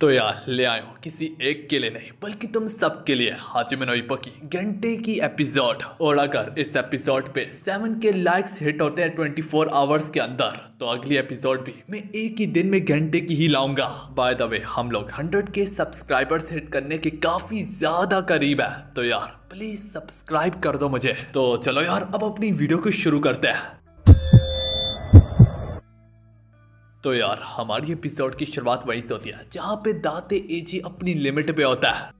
तो यार ले आयो किसी एक के लिए नहीं बल्कि तुम सब के लिए हाजिमे नो इप्पो की घंटे की एपिसोड। और अगर इस एपिसोड पे 7 के लाइक्स हिट होते हैं 24 आवर्स के अंदर तो अगली एपिसोड भी मैं एक ही दिन में घंटे की ही लाऊंगा। बाय द वे हम लोग 100 के सब्सक्राइबर्स हिट करने के काफी ज्यादा करीब है, तो यार प्लीज सब्सक्राइब कर दो मुझे। तो चलो यार अब अपनी वीडियो को शुरू करते हैं। तो यार हमारी एपिसोड की शुरुआत वहीं से होती है जहाँ पे दाते एजी अपनी लिमिट पे होता है,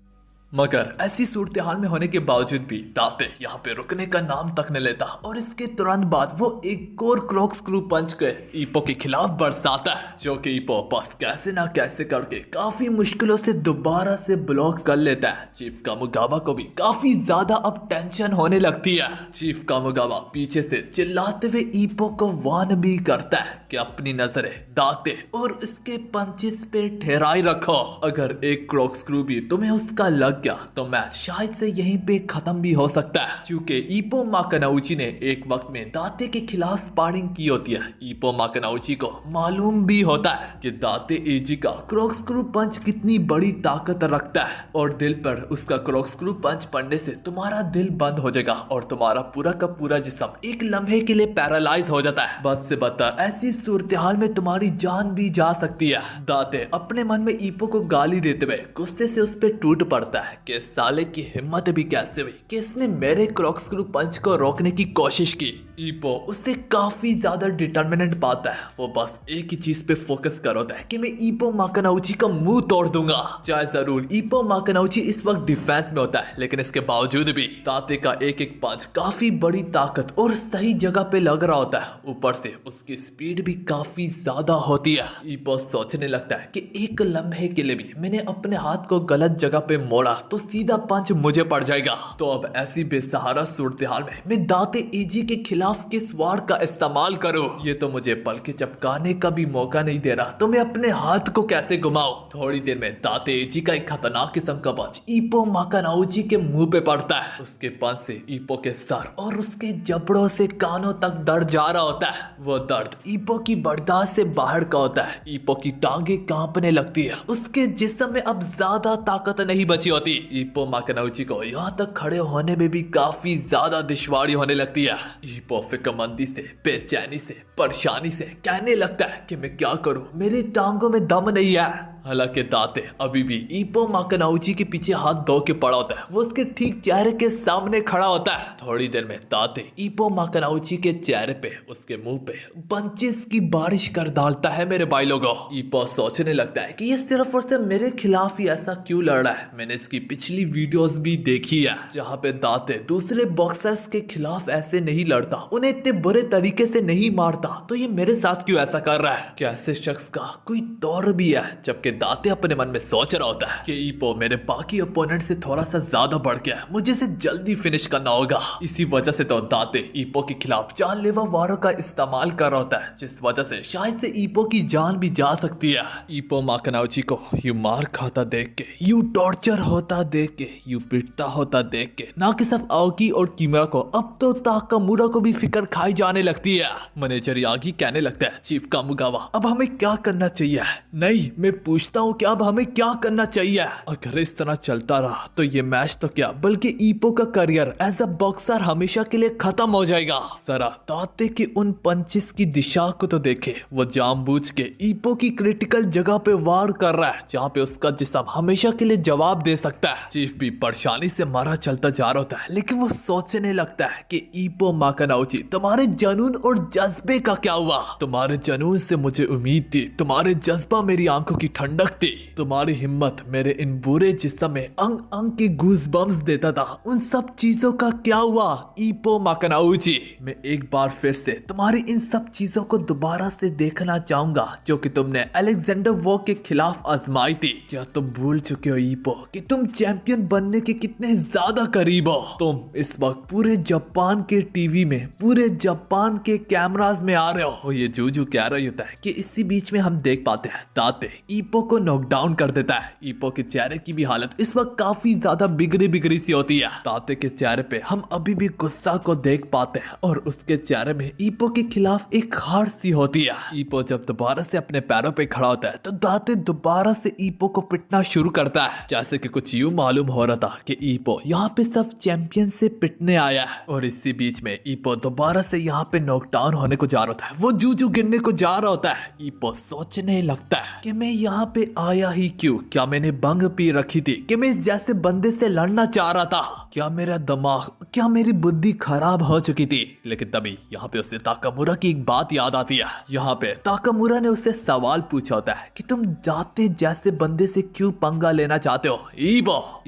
मगर ऐसी सूरत हाल में होने के बावजूद भी दाते यहाँ पे रुकने का नाम तक न लेता और इसके तुरंत बाद वो एक और क्रॉक स्क्रू पंच के इप्पो के खिलाफ बरसाता है, जो कि इप्पो बस कैसे ना कैसे करके काफी मुश्किलों से दोबारा से ब्लॉक कर लेता है। चीफ कामुगावा को भी काफी ज्यादा अब टेंशन होने लगती है। चीफ कामुगावा पीछे से चिल्लाते हुए इप्पो को वार्न भी करता है कि अपनी नजरें दाते और इसके पंचेस पे ठहराई रखो, अगर एक क्रॉक स्क्रू भी तुम्हें उसका लग गया तो मैच शायद से यहीं पे खत्म भी हो सकता है। क्योंकि इप्पो माकानाउची ने एक वक्त में दाते के खिलाफ स्पारिंग की होती है। इप्पो माकानाउची को मालूम भी होता है कि दाते एजी का क्रॉक स्क्रू पंच कितनी बड़ी ताकत रखता है और दिल पर उसका क्रॉक स्क्रू पंच पड़ने से तुम्हारा दिल बंद हो जाएगा और तुम्हारा पूरा का पूरा जिस्म एक लम्हे के लिए पैरालाइज हो जाता है। बस से बता ऐसी सूरत हाल में तुम्हारी जान भी जा सकती है। दाते अपने मन में इप्पो को गाली देते हुए गुस्से से उस पर टूट पड़ता है कि साले की हिम्मत भी कैसे हुई कि इसने मेरे क्रॉक स्क्रू पंच को रोकने की कोशिश की। इप्पो उससे काफी ज्यादा डिटर्मिनेंट पाता है। वो बस एक ही चीज पे फोकस कर होता है कि मैं इप्पो माकानाउची का मुंह तोड़ दूंगा। चाहे जरूर इप्पो माकानाउची इस वक्त डिफेंस में होता है, लेकिन इसके बावजूद भी दाते का एक एक पंच काफी बड़ी ताकत और सही जगह पे लग रहा होता है। ऊपर से उसकी स्पीड भी काफी ज्यादा होती है। इप्पो सोचने लगता है कि एक लम्हे के लिए भी मैंने अपने हाथ को गलत जगह पे मोड़ा तो सीधा पंच मुझे पड़ जाएगा। तो अब ऐसी बेसहारा सूरत हाल में मैं दाते एजी के खिलाफ किस वार का इस्तेमाल करूं? ये तो मुझे पल के चपकाने का भी मौका नहीं दे रहा, तो मैं अपने हाथ को कैसे घुमाऊं? थोड़ी देर में दाते एजी का एक खतरनाक किस्म का पंच इप्पो माकानाउची के मुंह पे पड़ता है। उसके पंच से इप्पो के सर और उसके जबड़ों से कानों तक दर्द जा रहा होता है। वो दर्द इप्पो की बर्दाश्त से बाहर का होता है। इप्पो की टांगे कांपने लगती है। उसके जिस्म में अब ज्यादा ताकत नहीं बची होती। इप्पो माकानाउची को यहाँ तक खड़े होने में भी काफी ज्यादा दुश्वारी होने लगती है। इप्पो फिक्रमंदी से, बेचैनी से, परेशानी से कहने लगता है कि मैं क्या करूं, मेरी टांगों में दम नहीं है। हालांकि दाते अभी भी इप्पो माकानाउची के पीछे हाथ धो के पड़ा होता है। वो उसके ठीक चेहरे के सामने खड़ा होता है। थोड़ी देर में दाते इप्पो माकानाउची के चेहरे पे, उसके मुंह पे पंचेस की बारिश कर डालता है। मेरे भाई लोगों, इप्पो सोचने लगता है कि ये सिर्फ और सिर्फ मेरे खिलाफ ही ऐसा क्यों लड़ रहा है। मैंने इसकी पिछली वीडियोस भी देखी है जहाँ पे दाते दूसरे बॉक्सर्स के खिलाफ ऐसे नहीं लड़ता, उन्हें इतने बुरे तरीके से नहीं मारता, तो ये मेरे साथ क्यों ऐसा कर रहा है? कैसे शख्स का कोई दौर भी है? जबकि दाते अपने मन में सोच रहा होता है कि इप्पो मेरे बाकी ओपोनेंट से थोड़ा सा ज्यादा बढ़ गया है, मुझे इसे जल्दी फिनिश करना होगा। इसी वजह से तो दाते इप्पो के खिलाफ जानलेवा वारों का इस्तेमाल कर रहा होता है, जिस वजह से शायद से इप्पो की जान भी जा सकती है। इप्पो माकानाउची को यू मार खाता देख के, यू टॉर्चर होता देख के, यू पिटता होता देख के ना कि सिर्फ आओकी और किमरा को, अब तो ताकामुरा को भी फिक्र खाई जाने लगती है। मैनेजर यागी कहने लगता है, चीफ कामुगावा अब हमें क्या करना चाहिए? नहीं, मैं पूछता हूँ कि अब हमें क्या करना चाहिए? अगर इस तरह चलता रहा तो ये मैच तो क्या बल्कि इप्पो का करियर एज अ बॉक्सर हमेशा के लिए खत्म हो जाएगा। जरा दाते के उन पंचेस की दिशा को तो देखे। वो जानबूझ के इप्पो की क्रिटिकल जगह पे वार कर रहा है जहाँ पे उसका जिस्म हमेशा के लिए जवाब दे सकता है। चीफ भी परेशानी से मारा चलता जा रहा होता है, लेकिन वो सोचने लगता है कि इप्पो माकानाउची तुम्हारे जनून और जज्बे का क्या हुआ? तुम्हारे जनून से मुझे उम्मीद थी, तुम्हारे जज्बा मेरी आंखों की ठंडक थी, तुम्हारी हिम्मत मेरे इन बुरे जिस्म में अंग अंग के गूज़बम्स देता था। उन सब चीजों का क्या हुआ इप्पो माकानाउची? मैं एक बार फिर से तुम्हारी इन सब चीजों को दोबारा से देखना चाहूंगा जो कि तुमने अलेक्जेंडर वो के खिलाफ आजमाई थी। क्या तुम भूल चुके हो इप्पो कि तुम चैंपियन बनने के कितने ज्यादा करीब हो? तुम इस वक्त पूरे जापान के टीवी में, पूरे जापान के कैमरास में आ रहे हो। ये जूजू कह रही होता है कि इसी बीच में हम देख पाते हैं दाते इप्पो को नॉकडाउन कर देता है। ईपो के चेहरे की भी हालत इस वक्त काफी ज्यादा बिगड़ी सी होती है। दाते के चेहरे पे हम अभी भी गुस्सा को देख पाते हैं और उसके चेहरे में ईपो के खिलाफ एक हार सी होती है। ईपो जब दोबारा से अपने पैरों पे खड़ा होता है तो दाते दोबारा से ईपो को पिटना शुरू करता है, जैसे कि कुछ यूं मालूम हो रहा था कि ईपो यहाँ पे सब चैंपियन से पिटने आया है। और इसी बीच में ईपो दोबारा से यहाँ पे नॉकडाउन होने को जा रहा होता है, वो जूजू गिरने को जा रहा होता है। ईपो सोचने लगता है कि मैं यहाँ पे आया ही क्यों, क्या मैंने भंग पी रखी थी कि मैं इस जैसे बंदे से लड़ना चाह रहा था, क्या मेरा दिमाग, क्या मेरी बुद्धि खराब हो चुकी थी। लेकिन तभी यहाँ पे उसे ताकामुरा की एक बात याद आती है। यहाँ पे ताकामुरा ने उससे सवाल पूछा होता है कि तुम जाते जैसे बंदे से क्यों पंगा लेना चाहते हो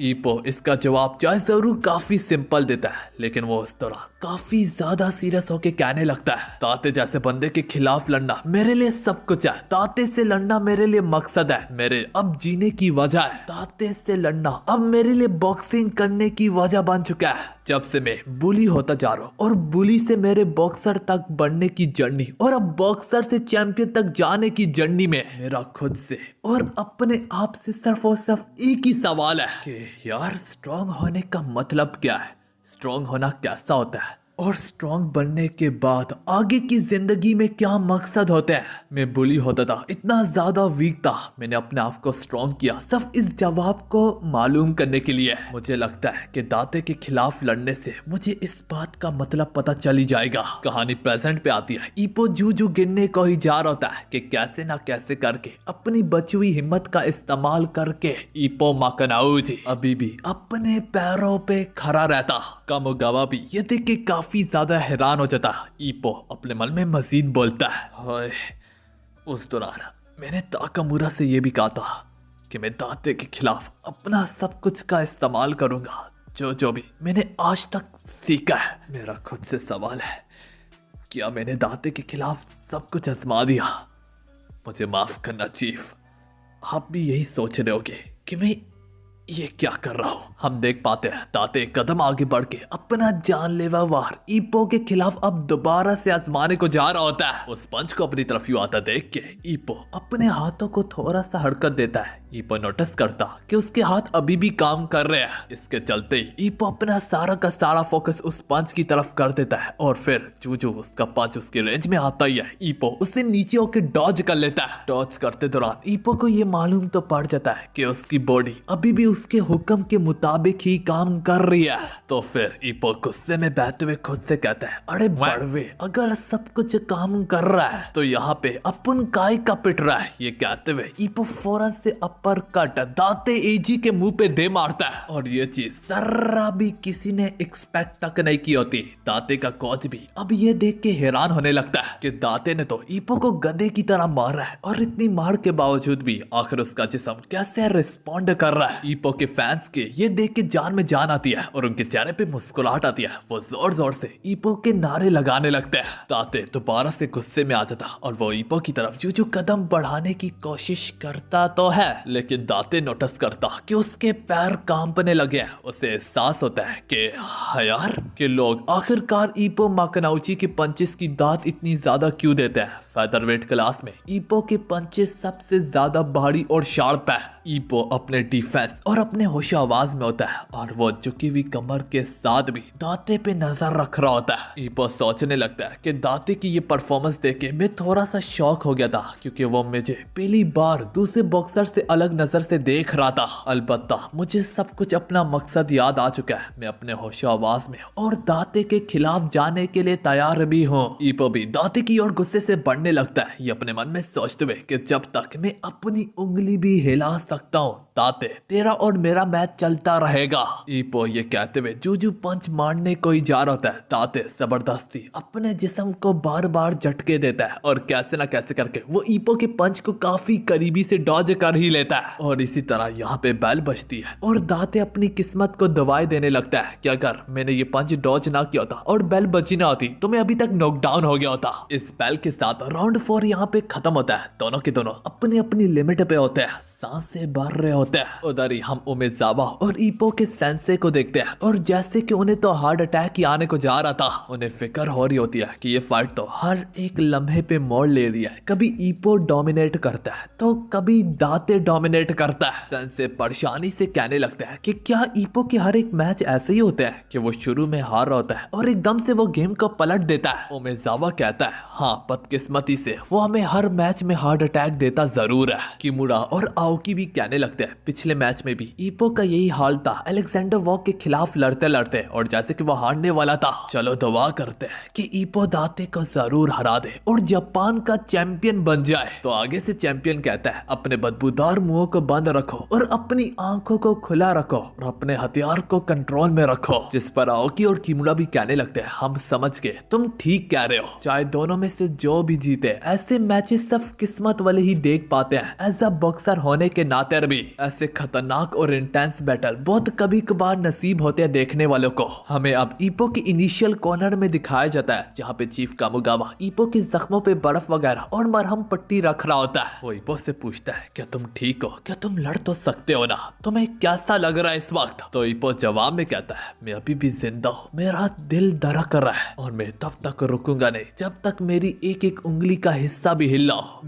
ईपो इसका जवाब चाहे जरूर काफी सिंपल देता है, लेकिन वो उस दौरान काफी ज्यादा सीरियस होके कहने लगता है, ताते जैसे बंदे के खिलाफ लड़ना मेरे लिए सब कुछ है, ताते से लड़ना मेरे लिए मकसद है, मेरे अब जीने की वजह है, ताते से लड़ना अब मेरे लिए बॉक्सिंग करने की वजह बन चुका है। जब से मैं बुली होता जा रहा हूँ और बुली से मेरे बॉक्सर तक बढ़ने की जर्नी और अब बॉक्सर से चैंपियन तक जाने की जर्नी में मेरा खुद से और अपने आप से सिर्फ और सिर्फ एक ही सवाल है कि यार स्ट्रांग होने का मतलब क्या है, स्ट्रांग होना कैसा होता है और स्ट्रांग बनने के बाद आगे की जिंदगी में क्या मकसद होते हैं। मैं बुली होता था, इतना ज्यादा वीक था, मैंने अपने आप को स्ट्रांग किया सिर्फ इस जवाब को मालूम करने के लिए। मुझे लगता है कि दाते के खिलाफ लड़ने से मुझे इस बात का मतलब पता चल ही जाएगा। कहानी प्रेजेंट पे आती है। ईपो जूजू गिरने को ही जा रहा होता है कि कैसे ना कैसे करके अपनी बची हुई हिम्मत का इस्तेमाल करके ईपो माकनाउजी अभी भी अपने पैरों पे खड़ा रहता। कामोगावा भी ये देख के काफी ज्यादा हैरान हो जाता। ईपो अपने मन में मजीद बोलता है, हाय उस दौरान मैंने ताकामुरा से ये भी कहा था कि मैं दाते के खिलाफ अपना सब कुछ का इस्तेमाल करूंगा, जो भी मैंने आज तक सीखा है। मेरा खुद से सवाल है, क्या मैंने दाते के खिलाफ सब कुछ आजमा दिया? मुझे माफ करना चीफ, आप भी यही सोच रहे होगे कि मैं ये क्या कर रहा हूँ। हम देख पाते हैं दाते कदम आगे बढ़ के अपना जानलेवा वार ईपो के खिलाफ अब दोबारा से आजमाने को जा रहा होता है। उस पंच को अपनी तरफ यूं आता देख के ईपो अपने हाथों को थोड़ा सा हरकत देता है। ईपो नोटिस करता कि उसके हाथ अभी भी काम कर रहे हैं। इसके चलते ही ईपो अपना सारा का सारा फोकस उस पंच की तरफ कर देता है और फिर जूजू उसका पंच उसके रेंज में आता ही है, ईपो उसे नीचे होकर डॉज कर लेता है। डॉज करते दौरान ईपो को ये मालूम तो पड़ जाता है कि उसकी बॉडी अभी भी उसके हुक्म के मुताबिक ही काम कर रही है। तो फिर ईपो गुस्से में बहते हुए खुद से कहता है, अरे बड़वे, अगर सब कुछ काम कर रहा है तो यहाँ पे अपन काय का पिट रहा है। ये कहते हुए ईपो फौरन से अपर कट दाते एजी के मुंह पे दे मारता है और ये चीज जरा भी किसी ने एक्सपेक्ट तक नहीं की होती। दाते का कोच भी अब ये देख के हैरान होने लगता है कि दाते ने तो ईपो को गधे की तरह मारा है और इतनी मार के बावजूद भी आखिर उसका जिस्म कैसे रिस्पॉन्ड कर रहा है। ईपो के फैंस के ये देख के जान में जान आती है और उनके चेहरे पे मुस्कुराहट आती है। वो जोर जोर से ईपो के नारे लगाने लगते हैं। दाते दोबारा से गुस्से में आ जाता और वो ईपो की तरफ जो कदम बढ़ाने की कोशिश करता तो है, लेकिन दाते नोटिस करता कि उसके पैर कांपने लगे हैं। उसे एहसास होता है कि हाँ यार कि लोग आखिरकार ईपो माकनाउची के पंचेस की दात इतनी ज्यादा क्यों देते हैं। फेदरवेट क्लास में ईपो के पंचेस सबसे ज्यादा भारी और शार्प है। ईपो अपने डिफेंस और अपने होश आवाज में होता है और वो झुकी हुई कमर के साथ भी दाते पे नजर रख रहा होता है। ईपो सोचने लगता है कि दाते की ये परफॉर्मेंस देख के मैं थोड़ा सा शॉक हो गया था, क्योंकि वो मुझे पहली बार दूसरे बॉक्सर से अलग नजर से देख रहा था। अलबत्ता मुझे सब कुछ अपना मकसद याद आ चुका है। मैं अपने होश आवाज में और दाते के खिलाफ जाने के लिए तैयार भी हूँ। ईपो भी दाते की ओर गुस्से से बढ़ने लगता है, ये अपने मन में सोचते हुए कि जब तक मैं अपनी उंगली भी हिला सकता हूँ दाते तेरा और मेरा मैच चलता रहेगा। ईपो ये कहते हुए जूजू पंच मारने को ही जा रहा होता है। दाते जबरदस्ती अपने जिस्म को बार बार झटके देता है और कैसे ना कैसे करके वो ईपो के पंच को काफी करीबी से डॉज कर ही लेता है। और इसी तरह यहाँ पे बेल बजती है और दाते अपनी किस्मत को दवाई देने लगता है कि अगर मैंने ये पंच डॉज ना किया होता और बेल बजी ना होती तो मैं अभी तक नॉकडाउन हो गया होता। इस बेल के साथ राउंड 4 यहाँ पे खत्म होता है। दोनों के दोनों अपनी अपनी लिमिट पे होते हैं, सांसें भर रहे होते हैं। उधर ही हम हम उमेजावा और ईपो के सेंसे को देखते हैं और जैसे कि उन्हें तो हार्ट अटैक ही आने को जा रहा था, उन्हें फिक्र हो रही होती है कि ये फाइट तो हर एक लम्हे पे मोड़ ले रही है। कभी ईपो डोमिनेट करता है तो कभी दाते डोमिनेट करता है। सेंसे परेशानी से कहने लगता है कि क्या ईपो के हर एक मैच ऐसे ही होते हैं कि वो शुरू में हार रहा होता है और एकदम से वो गेम को पलट देता है। उमेजावा कहता है हाँ, बदकिस्मती से वो हमें हर मैच में हार्ट अटैक देता जरूर है। किमुरा और आओकी भी कहने लगते हैं पिछले मैच में भी ईपो का यही हाल था, अलेक्जेंडर वॉक के खिलाफ लड़ते लड़ते, और जैसे कि वो हारने वाला था। चलो दुआ करते हैं कि ईपो दाते को जरूर हरा दे और जापान का चैंपियन बन जाए। तो आगे से चैंपियन कहता है अपने बदबूदार मुंह को बंद रखो और अपनी आंखों को खुला रखो और अपने हथियार को कंट्रोल में रखो। जिस पर आओकी और किमुरा भी कहने लगते हैं हम समझ गए, तुम ठीक कह रहे हो। चाहे दोनों में से जो भी जीते, ऐसे मैचेस सब किस्मत वाले ही देख पाते हैं। एज अ बॉक्सर होने के नाते भी ऐसे खतरनाक और इंटेंस बैटल बहुत कभी कभार नसीब होते हैं देखने वालों को। हमें अब ईपो की इनिशियल कॉर्नर में दिखाया जाता है जहाँ पे चीफ कामुगावा ईपो के जख्मों पे बर्फ वगैरह और मरहम पट्टी रख रहा होता है। वो ईपो से पूछता है क्या तुम ठीक हो, क्या तुम लड़ तो सकते हो ना, तुम्हें कैसा लग रहा है इस वक्त। तो ईपो जवाब में कहता है मैं अभी भी जिंदा हूँ, मेरा दिल धड़क रहा है और मैं तब तक रुकूंगा नहीं जब तक मेरी एक एक उंगली का हिस्सा भी हिला हो।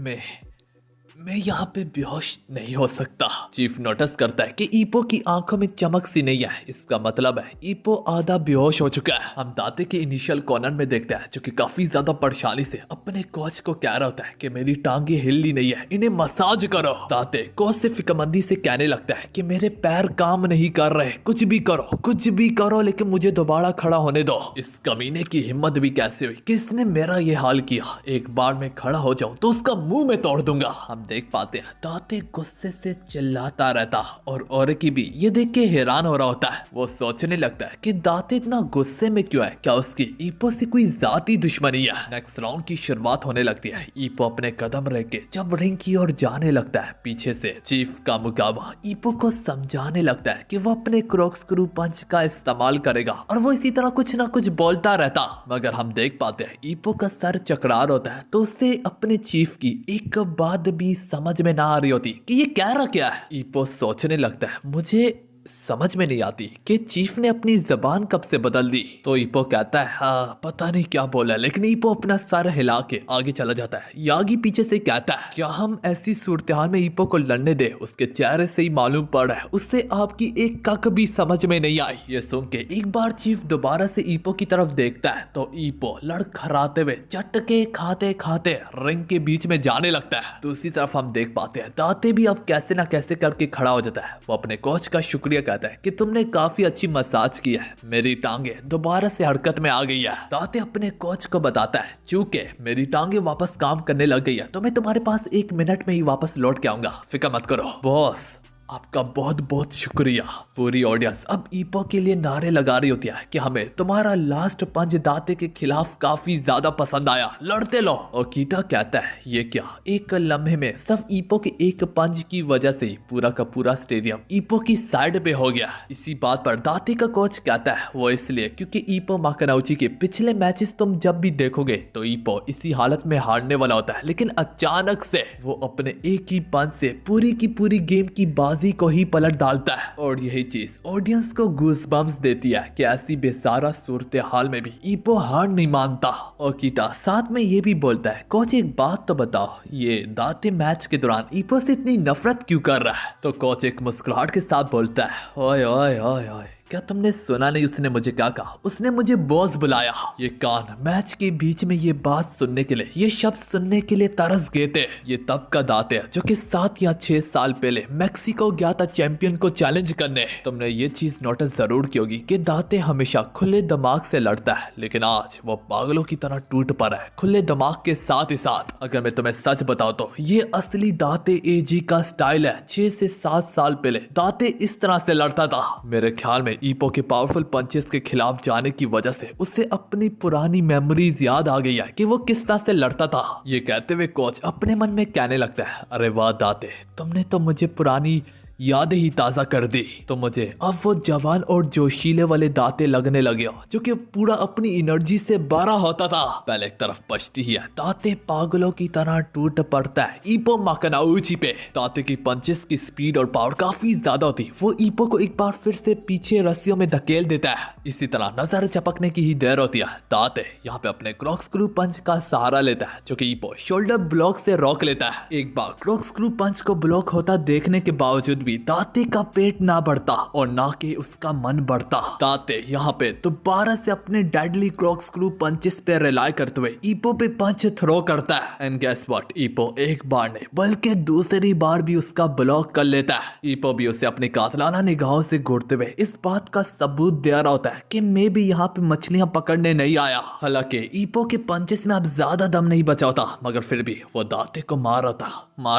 मैं यहाँ पे बेहोश नहीं हो सकता। चीफ नोटिस करता है कि ईपो की आंखों में चमक सी नहीं है, इसका मतलब है ईपो आधा बेहोश हो चुका है। हम दाते के इनिशियल कॉर्नर में देखते हैं जो कि काफी ज्यादा परेशानी से अपने कोच को कह रहा होता है कि मेरी टांगे हिलनी नहीं है, इन्हें मसाज करो। दाते कोच से फिक्रमंदी से कहने लगता है कि मेरे पैर काम नहीं कर रहे, कुछ भी करो लेकिन मुझे दोबारा खड़ा होने दो। इस कमीने की हिम्मत भी कैसे हुई कि इसने मेरा ये हाल किया, एक बार मैं खड़ा हो जाऊं तो उसका मुंह में तोड़ दूंगा। हम देख पाते हैं दाते गुस्से से चिल्लाता रहता और ओरेकी भी ये देख के हैरान हो रहा होता है। वो सोचने लगता है कि दाते इतना गुस्से में क्यों है, क्या उसकी ईपो से कोई जाती दुश्मनी है। नेक्स्ट राउंड की शुरुआत होने लगती है। ईपो अपने कदम रख के जब रिंग की ओर जाने लगता है, पीछे से चीफ कामुगावा ईपो को समझाने लगता है कि वो अपने क्रॉक्सक्रू पंच का इस्तेमाल करेगा और वो इसी तरह कुछ ना कुछ बोलता रहता। मगर हम देख पाते हैं ईपो का सर चकरार होता है तो उसे अपने चीफ की एक बात भी समझ में ना आ रही होती कि ये कह रहा क्या है। ईपो सोचने लगता है मुझे समझ में नहीं आती कि चीफ ने अपनी जबान कब से बदल दी। तो ईपो कहता है हाँ पता नहीं क्या बोला, लेकिन ईपो अपना सर हिला के आगे चला जाता है। यागी पीछे से कहता है क्या हम ऐसी सूरत-ए-हाल में ईपो को लड़ने दे, उसके चेहरे से ही मालूम पड़ रहा है उससे आपकी एक कक भी समझ में नहीं आई। ये सुन के एक बार चीफ दोबारा से ईपो की तरफ देखता है तो ईपो लड़खड़ाते हुए झटके खाते खाते रिंग के बीच में जाने लगता है। दूसरी तरफ हम देख पाते हैं दाते भी अब कैसे ना कैसे करके खड़ा हो जाता है। वो अपने कोच का शुक्रिया कहता है कि तुमने काफी अच्छी मसाज की है, मेरी टांगे दोबारा से हरकत में आ गई है। दाते अपने कोच को बताता है चूंकि मेरी टांगे वापस काम करने लग गई है तो मैं तुम्हारे पास 1 मिनट में ही वापस लौट के आऊंगा, फिक्र मत करो बॉस, आपका बहुत बहुत शुक्रिया। पूरी ऑडियंस अब ईपो के लिए नारे लगा रही होती है कि हमें तुम्हारा लास्ट पंच दाते के खिलाफ काफी ज्यादा पसंद आया, लड़ते लो। ओकीटा कहता है ये क्या, एक लम्हे में सिर्फ ईपो के एक पंच की वजह से पूरा का पूरा स्टेडियम ईपो की साइड पे हो गया। इसी बात पर दाते का कोच कहता है वो इसलिए क्योंकि ईपो माकानाउची के पिछले मैचेस तुम जब भी देखोगे तो ईपो इसी हालत में हारने वाला होता है, लेकिन अचानक से वो अपने एक ही पंच से पूरी की पूरी गेम की बाजी को ही पलट डालता है। और यही चीज ऑडियंस को गूज़बम्प्स देती है कि ऐसी बेसारा सूरत हाल में भी ईपो हार नहीं मानता। ओकीटा साथ में ये भी बोलता है कोच एक बात तो बताओ, ये दाते मैच के दौरान ईपो से इतनी नफरत क्यों कर रहा है। तो कोच एक मुस्कुराहट के साथ बोलता है ओए ओए ओए ओए, क्या तुमने सुना नहीं उसने मुझे क्या कहा, उसने मुझे बॉस बुलाया। ये कान मैच के बीच में ये बात सुनने के लिए, ये शब्द सुनने के लिए तरस गए थे। ये तब का दाते है जो कि 7 या 6 साल पहले मैक्सिको गया था चैंपियन को चैलेंज करने। तुमने ये चीज नोटिस जरूर की होगी कि दाते हमेशा खुले दिमाग से लड़ता है, लेकिन आज वो पागलों की तरह टूट पड़ा है खुले दिमाग के साथ ही साथ। अगर मैं तुम्हें सच बताऊं तो ये असली दाते एजी का स्टाइल है। 6 से 7 साल पहले दाते इस तरह से लड़ता था। मेरे ख्याल में ईपो के पावरफुल पंचेस के खिलाफ जाने की वजह से उसे अपनी पुरानी मेमोरीज याद आ गई है कि वो किस तरह से लड़ता था। ये कहते हुए कोच अपने मन में कहने लगता है अरे वाह दाते, तुमने तो मुझे पुरानी याद ही ताजा कर दी। तो मुझे अब वो जवान और जोशीले वाले दांते लगने लगे जो कि पूरा अपनी एनर्जी से भरा होता था। पहले एक तरफ बचती ही है, दांते पागलों की तरह टूट पड़ता है ईपो माकनाउची पे। दांते की पंचेस की स्पीड और पावर काफी ज्यादा होती। वो ईपो को एक बार फिर से पीछे रस्सियों में धकेल देता है। इसी तरह नजर चपकने की ही देर होती है। दांते यहाँ पे अपने क्रॉक्सक्रू पंच का सहारा लेता है जो कि ईपो शोल्डर ब्लॉक से रोक लेता है। एक बार क्रॉक्सक्रू पंच को ब्लॉक होता देखने के बावजूद भी दांते का पेट ना बढ़ता और ना कि उसका मन बढ़ता। दांते यहाँ पे दोबारा से अपने डेडली क्रॉक्सक्रू पंचेस पे रिलाई करते हुए ईपो पे पंच थ्रो करता है। एंड गेस व्हाट, ईपो एक बार नहीं बल्कि दूसरी बार भी उसका ब्लॉक कर लेता है। ईपो भी उसे अपनी कातलाना निगाहों से घूरते हुए इस बात का सबूत दे रहा होता है कि मैं भी यहाँ पे मछलियां पकड़ने नहीं आया। हालांकि ईपो के पंचेस में अब ज्यादा दम नहीं बचा होता, मगर फिर भी वो दांते को मार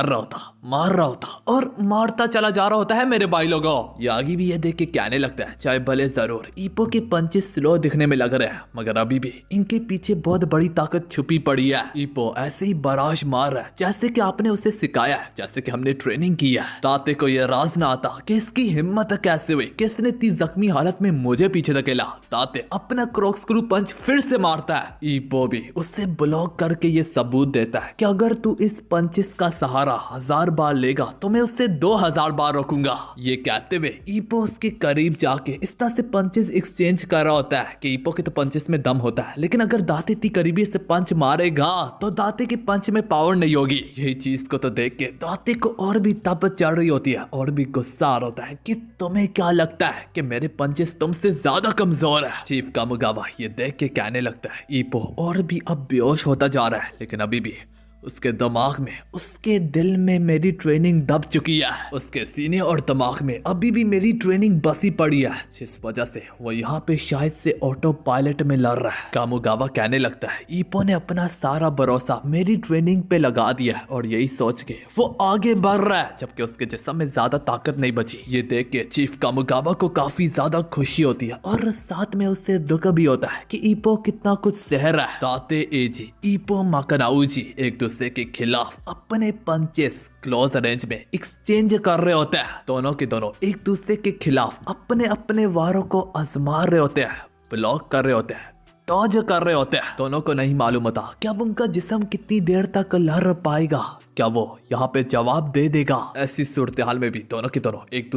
रहा होता और मारता चला जा रहा होता है। मेरे भाई लोगों, यागी भी ये देख के कहने लगता है चाहे भले जरूर ईपो के पंचेस स्लो दिखने में लग रहे हैं, मगर अभी भी इनके पीछे बहुत बड़ी ताकत छुपी पड़ी है। ईपो ऐसे ही बराश मार रहा है जैसे कि आपने उसे सिखाया है, जैसे कि हमने ट्रेनिंग की है। दांते को यह राज ना आता कि इसकी हिम्मत कैसे हुई, किसने इतनी जख्मी हालत में मुझे पीछे धकेला। दांते अपना क्रॉक्सक्रू पंच फिर से मारता है। ईपो भी उसे ब्लॉक करके ये सबूत देता है कि अगर तू इस पंचेस का सहारा 1000 बार लेगा तो मैं उससे 2000 बार रोकूंगा। ये कहते हुए ईपो उसके करीब जाके इस तरह से पंचेस एक्सचेंज कर रहा होता है कि ईपो के तो पंचेस में दम होता है, लेकिन अगर दांते इतनी करीबी से पंच मारेगा तो दांते के पंच में पावर नहीं होगी। यही चीज को तो देख के दांते को और भी तप चढ़ रही होती है और भी गुस्सा आ रहा होता है कि तुम्हें क्या लगता है कि मेरे पंचेस तुमसे ज्यादा कमजोर है। चीफ कामुगावा ये देख के कहने लगता है ईपो और भी अब बेहोश होता जा रहा है, लेकिन अभी भी उसके दिमाग में, उसके दिल में मेरी ट्रेनिंग दब चुकी है। उसके सीने और दिमाग में अभी भी मेरी ट्रेनिंग बसी पड़ी है, जिस वजह से वो यहाँ पे शायद से ऑटो पायलट में लड़ रहा है। कामुगावा कहने लगता है ईपो ने अपना सारा भरोसा मेरी ट्रेनिंग पे लगा दिया है और यही सोच के वो आगे बढ़ रहा है, जबकि उसके जिस्म में ज्यादा ताकत नहीं बची। ये देख के चीफ कामुगावा को काफी ज्यादा खुशी होती है और साथ में उससे दुख भी होता है कि ईपो कितना कुछ सह रहा है। दाते एजी ईपो माकनाउची एक दूसरे के खिलाफ अपने पंचेस क्लोज रेंज में एक्सचेंज कर रहे होते हैं। दोनों के दोनों एक दूसरे के खिलाफ अपने अपने वारों को आजमा रहे होते हैं, ब्लॉक कर रहे होते हैं, डॉज कर रहे होते हैं। दोनों को नहीं मालूम होता कि अब उनका जिस्म कितनी देर तक लड़ पाएगा, क्या वो यहाँ पे जवाब दे देगा। ऐसी सूरत हाल में भी दोनों के दोनों एक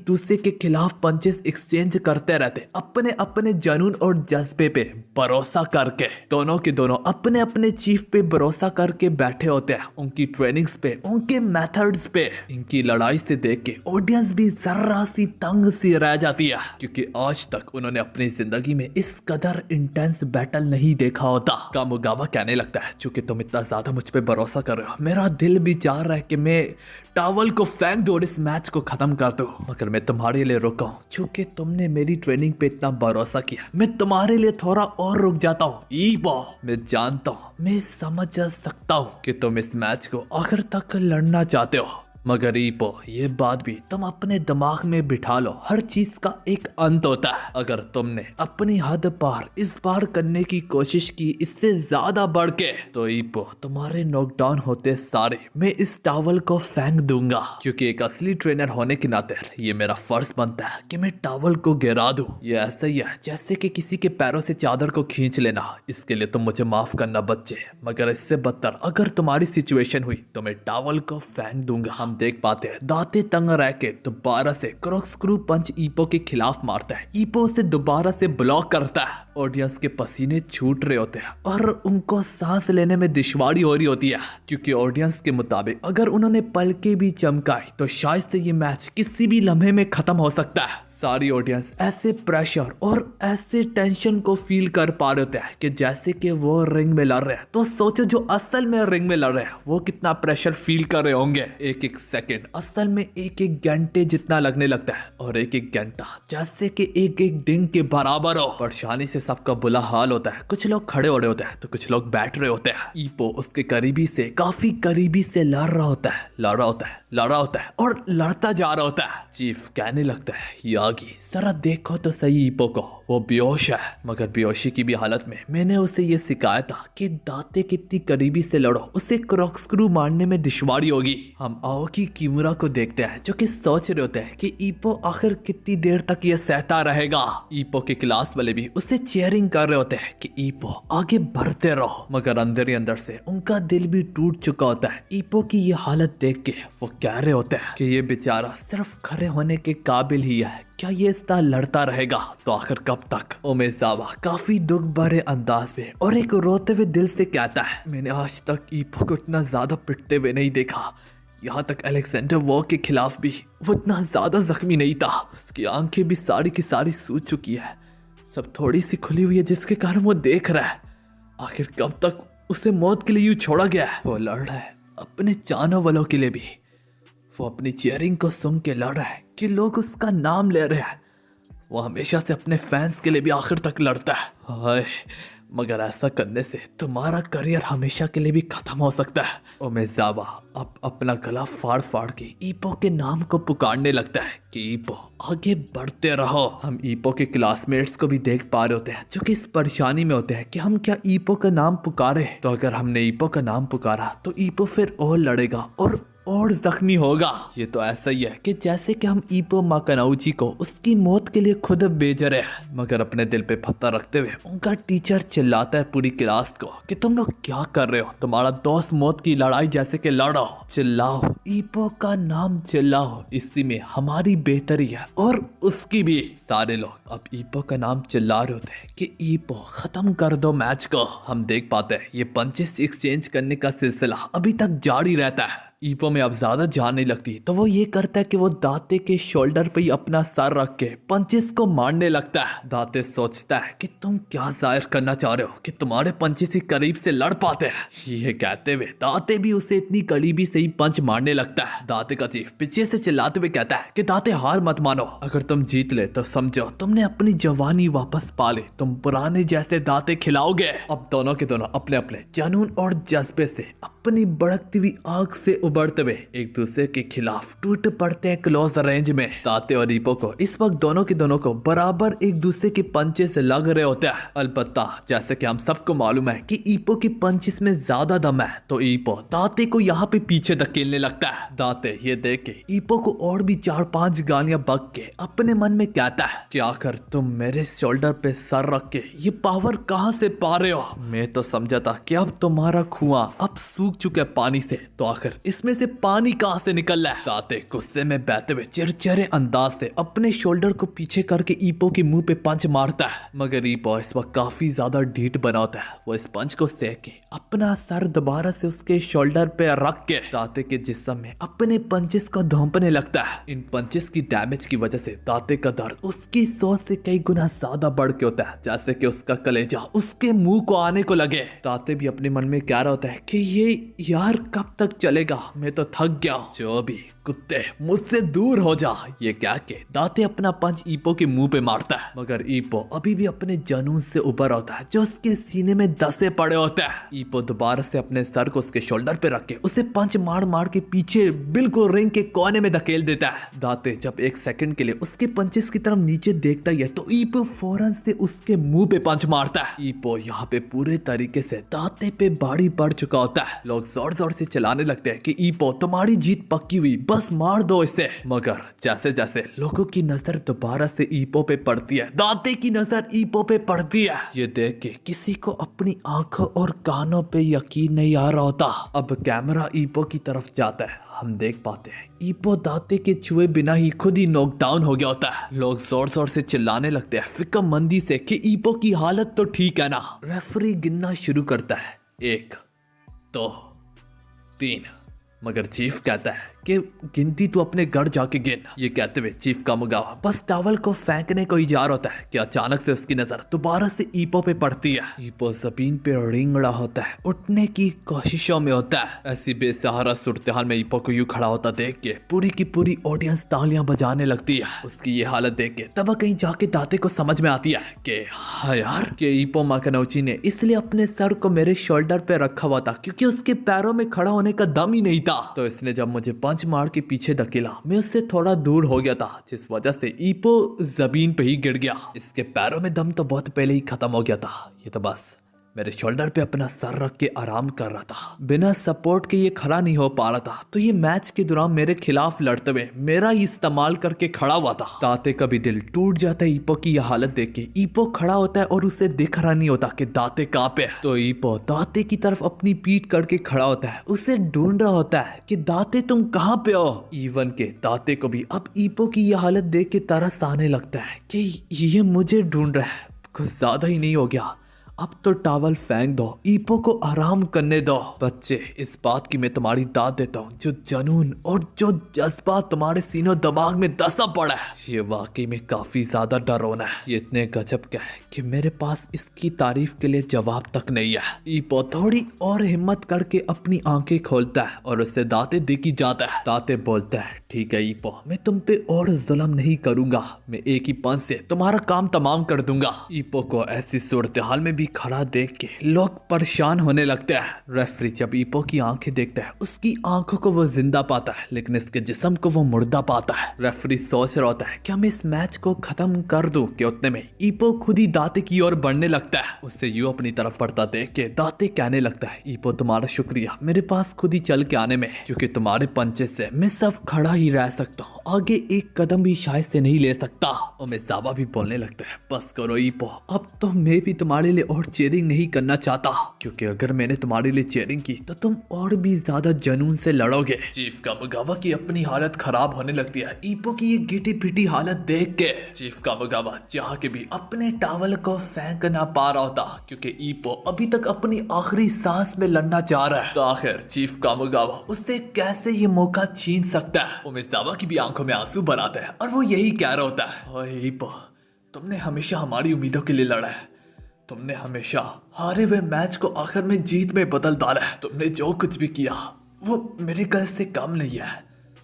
दूसरे के खिलाफ पंचेस एक्सचेंज करते रहते, अपने अपने जुनून और जज्बे पे भरोसा करके। दोनों के दोनों अपने अपने चीफ पे भरोसा करके बैठे होते हैं, उनकी ट्रेनिंग्स पे, उनके मेथड्स पे। इनकी लड़ाई से देख के ऑडियंस भी जरा सी तंग सी रह जाती है, क्योंकि आज तक उन्होंने अपनी जिंदगी में इस कदर इंटेंस बैटल नहीं देखा होता। कामुगावा कहने लगता है चूंकि तुम इतना ज्यादा मुझ पे भरोसा कर रहे हो, मेरा दिल भी चाह रहा है कि मैं टॉवल को फेंक दो और इस मैच को खत्म कर दो, मगर मैं तुम्हारे लिए रुका हूँ। चूंकि तुमने मेरी ट्रेनिंग पे इतना भरोसा किया, मैं तुम्हारे लिए थोड़ा और रुक जाता हूँ। ईपो मैं जानता हूँ, मैं समझ सकता हूँ कि तुम इस मैच को आखिर तक लड़ना चाहते हो, मगर ईपो ये बात भी तुम अपने दिमाग में बिठा लो, हर चीज का एक अंत होता है। अगर तुमने अपनी हद पार इस बार करने की कोशिश की इससे ज्यादा बढ़ के, तो ईपो तुम्हारे नॉकडाउन होते सारे मैं इस टॉवल को फेंक दूंगा, क्योंकि एक असली ट्रेनर होने के नाते ये मेरा फर्ज बनता है कि मैं टॉवल को गिरा दूं। ये ऐसा ही है जैसे कि किसी के पैरों से चादर को खींच लेना। इसके लिए तुम मुझे माफ करना बच्चे, मगर इससे बदतर अगर तुम्हारी सिचुएशन हुई तो मैं टॉवल को फेंक दूंगा। हम देख पाते हैं दांते तंग रह के दोबारा से क्रॉक्सक्रू पंच ईपो के खिलाफ मारता है। ईपो उसे दोबारा से ब्लॉक करता है। ऑडियंस के पसीने छूट रहे होते हैं और उनको सांस लेने में दुश्वारी हो रही होती है, क्योंकि ऑडियंस के मुताबिक अगर उन्होंने पलके भी चमकाई तो शायद से ये मैच किसी भी लम्हे में खत्म हो सकता है। सारी ऑडियंस ऐसे प्रेशर और ऐसे टेंशन को फील कर पा रहे होते हैं कि जैसे कि वो रिंग में लड़ रहे हैं। तो सोचो जो असल में रिंग में लड़ रहे हैं वो कितना प्रेशर फील कर रहे होंगे। एक एक सेकंड असल में एक एक घंटे जितना लगने लगता है और एक एक घंटा जैसे कि एक एक दिन के बराबर हो। परेशानी से सबका बुरा हाल होता है। कुछ लोग खड़े हो रहे होते हैं तो कुछ लोग बैठ रहे होते हैं। ईपो उसके करीबी से काफी करीबी से लड़ रहा होता है और लड़ता जा रहा होता है। चीफ कहने लगता है यागी लगी, जरा देखो तो सही ईपो को, वो बेहोश है। मगर बेहोशी की भी हालत में मैंने उसे ये सिखाया था कि दाते कितनी करीबी से लड़ो, उसे क्रॉक्सक्रू मारने में दुश्वारी होगी। हम आओकी किमुरा को देखते हैं जो कि सोच रहे होते हैं कि ईपो आखिर कितनी देर तक ये सहता रहेगा। ईपो के क्लास वाले भी उसे चेयरिंग कर रहे होते हैं कि ईपो आगे बढ़ते रहो, मगर अंदर ही अंदर से उनका दिल भी टूट चुका होता है। ईपो की ये हालत देख के वो कह रहे होते हैं कि ये बेचारा सिर्फ खड़े होने के काबिल ही है, क्या ये इस तरह लड़ता रहेगा तो आखिर कब तक। ओमेजावा काफी दुख भरे अंदाज में और एक रोते हुए दिल से कहता है, मैंने आज तक ईपो को इतना ज्यादा पिटते हुए नहीं देखा। यहाँ तक अलेक्जेंडर वॉ के खिलाफ भी वो इतना ज्यादा जख्मी नहीं था। उसकी आंखें भी सारी की सारी सूज चुकी है, सब थोड़ी सी खुली हुई है जिसके कारण वो देख रहा है। आखिर कब तक उसे मौत के लिए यूं छोड़ा गया है। वो लड़ रहा है अपने चाहने वालों के लिए भी, वो अपनी चीयरिंग को सुन के लड़ रहा है कि लोग उसका नाम ले रहे हैं। वो हमेशा से अपने फैंस के लिए भी आखिर तक लड़ता है। हाय, मगर ऐसा करने से तुम्हारा करियर हमेशा के लिए भी खत्म हो सकता है। ओमेजावा अब अपना गला फाड़ फाड़ के ईपो के नाम को पुकारने लगता है कि ईपो आगे बढ़ते रहो। हम ईपो के क्लासमेट्स को भी देख पा रहे होते हैं जो कि इस परेशानी में होते हैं कि हम क्या ईपो का नाम पुकारे। तो अगर हमने ईपो का नाम पुकारा तो ईपो फिर और लड़ेगा और जख्मी होगा। ये तो ऐसा ही है कि जैसे कि हम ईपो माकानाउची को उसकी मौत के लिए खुद भेज रहे हैं। मगर अपने दिल पे पत्थर रखते हुए उनका टीचर चिल्लाता है पूरी क्लास को कि तुम लोग क्या कर रहे हो, तुम्हारा दोस्त मौत की लड़ाई जैसे कि लड़ो, चिल्लाओ, ईपो का नाम चिल्लाओ, इसी में हमारी बेहतरी है और उसकी भी। सारे लोग अब ईपो का नाम चिल्ला रहे होते हैं कि ईपो खत्म कर दो मैच को। हम देख पाते हैं ये पंचेस एक्सचेंज करने का सिलसिला अभी तक जारी रहता है। ईपो में अब ज्यादा जान नहीं लगती तो वो ये करता है कि वो दाते के शोल्डर पे ही अपना सर रख के पंचेस को मारने लगता है। दाते सोचता है कि तुम क्या जाहिर करना चाह रहे हो कि तुम्हारे पंचेस ही करीब से लड़ पाते हैं। ये कहते हुए दाते भी उसे इतनी करीबी से ही पंच मारने लगता है। दाते का चीफ पीछे से चिल्लाते हुए कहता है कि दाते हार मत मानो, अगर तुम जीत ले तो समझो तुमने अपनी जवानी वापस पा ले, तुम पुराने जैसे दाते खिलाओगे। अब दोनों के दोनों अपने अपने जुनून और जज्बे से अपनी भड़कती हुई आग से उबरते हुए एक दूसरे के खिलाफ टूट पड़ते हैं क्लोज रेंज में। दाते और ईपो को इस वक्त दोनों के दोनों को बराबर एक दूसरे के पंचे से लग रहे होते हैं। अलबत्ता जैसे कि हम सबको मालूम है कि ईपो की पंचेस में ज्यादा दम है तो ईपो दाते को यहाँ पे पीछे धकेलने लगता है। दाते ये देख के ईपो को और भी 4-5 गालियां बक के अपने मन में कहता है कि आखिर तुम मेरे शोल्डर पे सर रख के ये पावर कहाँ से पा रहे हो। मैं तो समझा था कि अब तुम्हारा कुआं अब सूख चुका है पानी से, तो आखिर इसमें से पानी कहां से निकल रहा है। दाते गुस्से में बहते हुए चिरचिरे अंदाज से अपने शोल्डर को पीछे करके ईपो के मुंह पे पंच मारता है। मगर ईपो इस वक्त काफी ज्यादा ढीठ बना होता है। वो इस पंच को सह के अपना सर दोबारा से उसके शोल्डर पे रख के दाते के जिस्म में अपने पंचेस को धोंपने लगता है। इन पंचेस की डैमेज की वजह से दाते का दर्द उसकी सोच से कई गुना ज्यादा बढ़ के होता है, जैसे कि उसका कलेजा उसके मुंह को आने को लगे। दाते भी अपने मन में कह रहा होता है कि ये यार कब तक चलेगा, मैं तो थक गया। जो भी कुत्ते मुझसे दूर हो जा, ये कह के दाते अपना पंच ईपो के मुंह पे मारता है। मगर ईपो अभी भी अपने जुनून से उबर होता है जो उसके सीने में दसे पड़े होता है। ईपो दोबारा से अपने सर को उसके शोल्डर पे रख के उसे पंच मार मार के पीछे बिल्कुल रिंग के कोने में धकेल देता है। दाते जब एक सेकंड के लिए उसके पंचेस की तरफ नीचे देखता ही है तो ईपो फौरन से उसके मुंह पे पंच मारता है। ईपो यहाँ पे पूरे तरीके से दाते पे भारी पड़ चुका होता है। लोग जोर जोर से चलाने लगते हैं कि ईपो तुम्हारी जीत पक्की हुई, बस मार दो इसे। मगर जैसे जैसे लोगों की नजर दोबारा से ईपो पे पड़ती है, दाते की नजर ईपो पे पड़ती है। ये देख के किसी को अपनी आंखों और कानों पे यकीन नहीं आ रहा होता। अब कैमरा ईपो की तरफ जाता है, हम देख पाते हैं ईपो दाते के छुए बिना ही खुद ही नॉकडाउन हो गया होता है। लोग जोर जोर से चिल्लाने लगते हैं फिक्रमंदी से कि ईपो की हालत तो ठीक है ना। रेफरी गिनना शुरू करता है, 1 2 3, मगर चीफ कहता है कि गिनती तू अपने घर जाके गिन। ये कहते हुए चीफ का मुगावा बस टावल को फेंकने को ही जा रहा होता है कि अचानक से उसकी नजर दोबारा से ईपो पे पड़ती है। ईपो जमीन पे रेंग रहा होता है, उठने की कोशिशों में होता है। ऐसी बेसहारा सूरत-ए-हाल में ईपो को यूं खड़ा होता देख के पूरी की पूरी ऑडियंस तालियां बजाने लगती है। उसकी ये हालत देख के तब कहीं जाके दाते को समझ में आती है कि हाँ यार, कि ईपो माकानाउची ने इसलिए अपने सर को मेरे शोल्डर पे रखा हुआ था क्योंकि उसके पैरों में खड़ा होने का दम ही नहीं था। तो इसने जब मुझे पंच मार के पीछे धकेला। मैं उससे थोड़ा दूर हो गया था, जिस वजह से ईपो जमीन पे ही गिर गया। इसके पैरों में दम तो बहुत पहले ही खत्म हो गया था। ये तो बस मेरे शोल्डर पे अपना सर रख के आराम कर रहा था। बिना सपोर्ट के ये खड़ा नहीं हो पा रहा था, तो ये मैच के दौरान मेरे खिलाफ लड़ते हुए मेरा ही इस्तेमाल करके खड़ा हुआ था। दाते का भी दिल टूट जाता है ईपो की यह हालत देख के। ईपो खड़ा होता है और उसे दिख रहा नहीं होता कि दाते कहाँ पे है। तो ईपो दाते की तरफ अपनी पीठ करके खड़ा होता है, उसे ढूंढ रहा होता है कि दाते तुम कहाँ पे हो। इवन के दाते को भी अब ईपो की यह हालत देख के तरस आने लगता है कि ये मुझे ढूंढ रहा है। कुछ ज्यादा ही नहीं हो गया, अब तो टॉवल फेंक दो, ईपो को आराम करने दो। बच्चे, इस बात की मैं तुम्हारी दाद देता हूँ, जो जुनून और जो जज्बा तुम्हारे सीनों दिमाग में दसा पड़ा है, ये वाकई में काफी ज्यादा डरावना है। ये इतने गजब का है कि मेरे पास इसकी तारीफ के लिए जवाब तक नहीं है। ईपो थोड़ी और हिम्मत करके अपनी आंखें खोलता है और उससे दाते दिखी जाता है। दाते बोलता है, ठीक है ईपो, मैं तुम पे और जुल्म नहीं करूंगा, मैं एक ही पंच से तुम्हारा काम तमाम कर दूंगा। ईपो को ऐसी सूरत हाल में खड़ा देख के लोग परेशान होने लगते हैं। रेफरी जब ईपो की आंखें देखता है, उसकी आंखों को वो जिंदा पाता है, लेकिन इसके जिस्म को वो मुर्दा पाता है। रेफरी सोच रहा होता है कि मैं इस मैच को खत्म कर दूं कि उतने में ईपो खुद ही दाते की ओर बढ़ने लगता है। उससे यूं अपनी तरफ पड़ता देख के दाते कहने लगता है, ईपो तुम्हारा शुक्रिया मेरे पास खुद ही चल के आने में, क्योंकि तुम्हारे पंचे से मैं सब खड़ा ही रह सकता हूँ, आगे एक कदम भी शायद से नहीं ले सकता। ओमेजावा भी बोलने लगता है, बस करो ईपो, अब तो मैं भी तुम्हारे लिए और चीयरिंग नहीं करना चाहता, क्योंकि अगर मैंने तुम्हारे लिए चीयरिंग की तो तुम और भी ज्यादा जुनून से लड़ोगे। चीफ कामिगावा की अपनी हालत खराब होने लगती है ईपो की ये गिटी पिटी हालत देख के। चीफ कामिगावा चाह के भी अपने टॉवल को फेंक ना पा रहा होता, क्योंकि ईपो अभी तक अपनी आखिरी सांस में लड़ना चाह रहा है। तो आखिर चीफ कामिगावा उससे कैसे ये मौका छीन सकता है। ओमेजावा की भी आंखों में आंसू भर आते हैं और वो यही कह रहा होता है, ओए ईपो, तुमने हमेशा हमारी उम्मीदों के लिए लड़ा है, तुमने हमेशा हारे हुए मैच को आखिर में जीत में बदल डाला है। तुमने जो कुछ भी किया वो मिरेकल से कम नहीं है,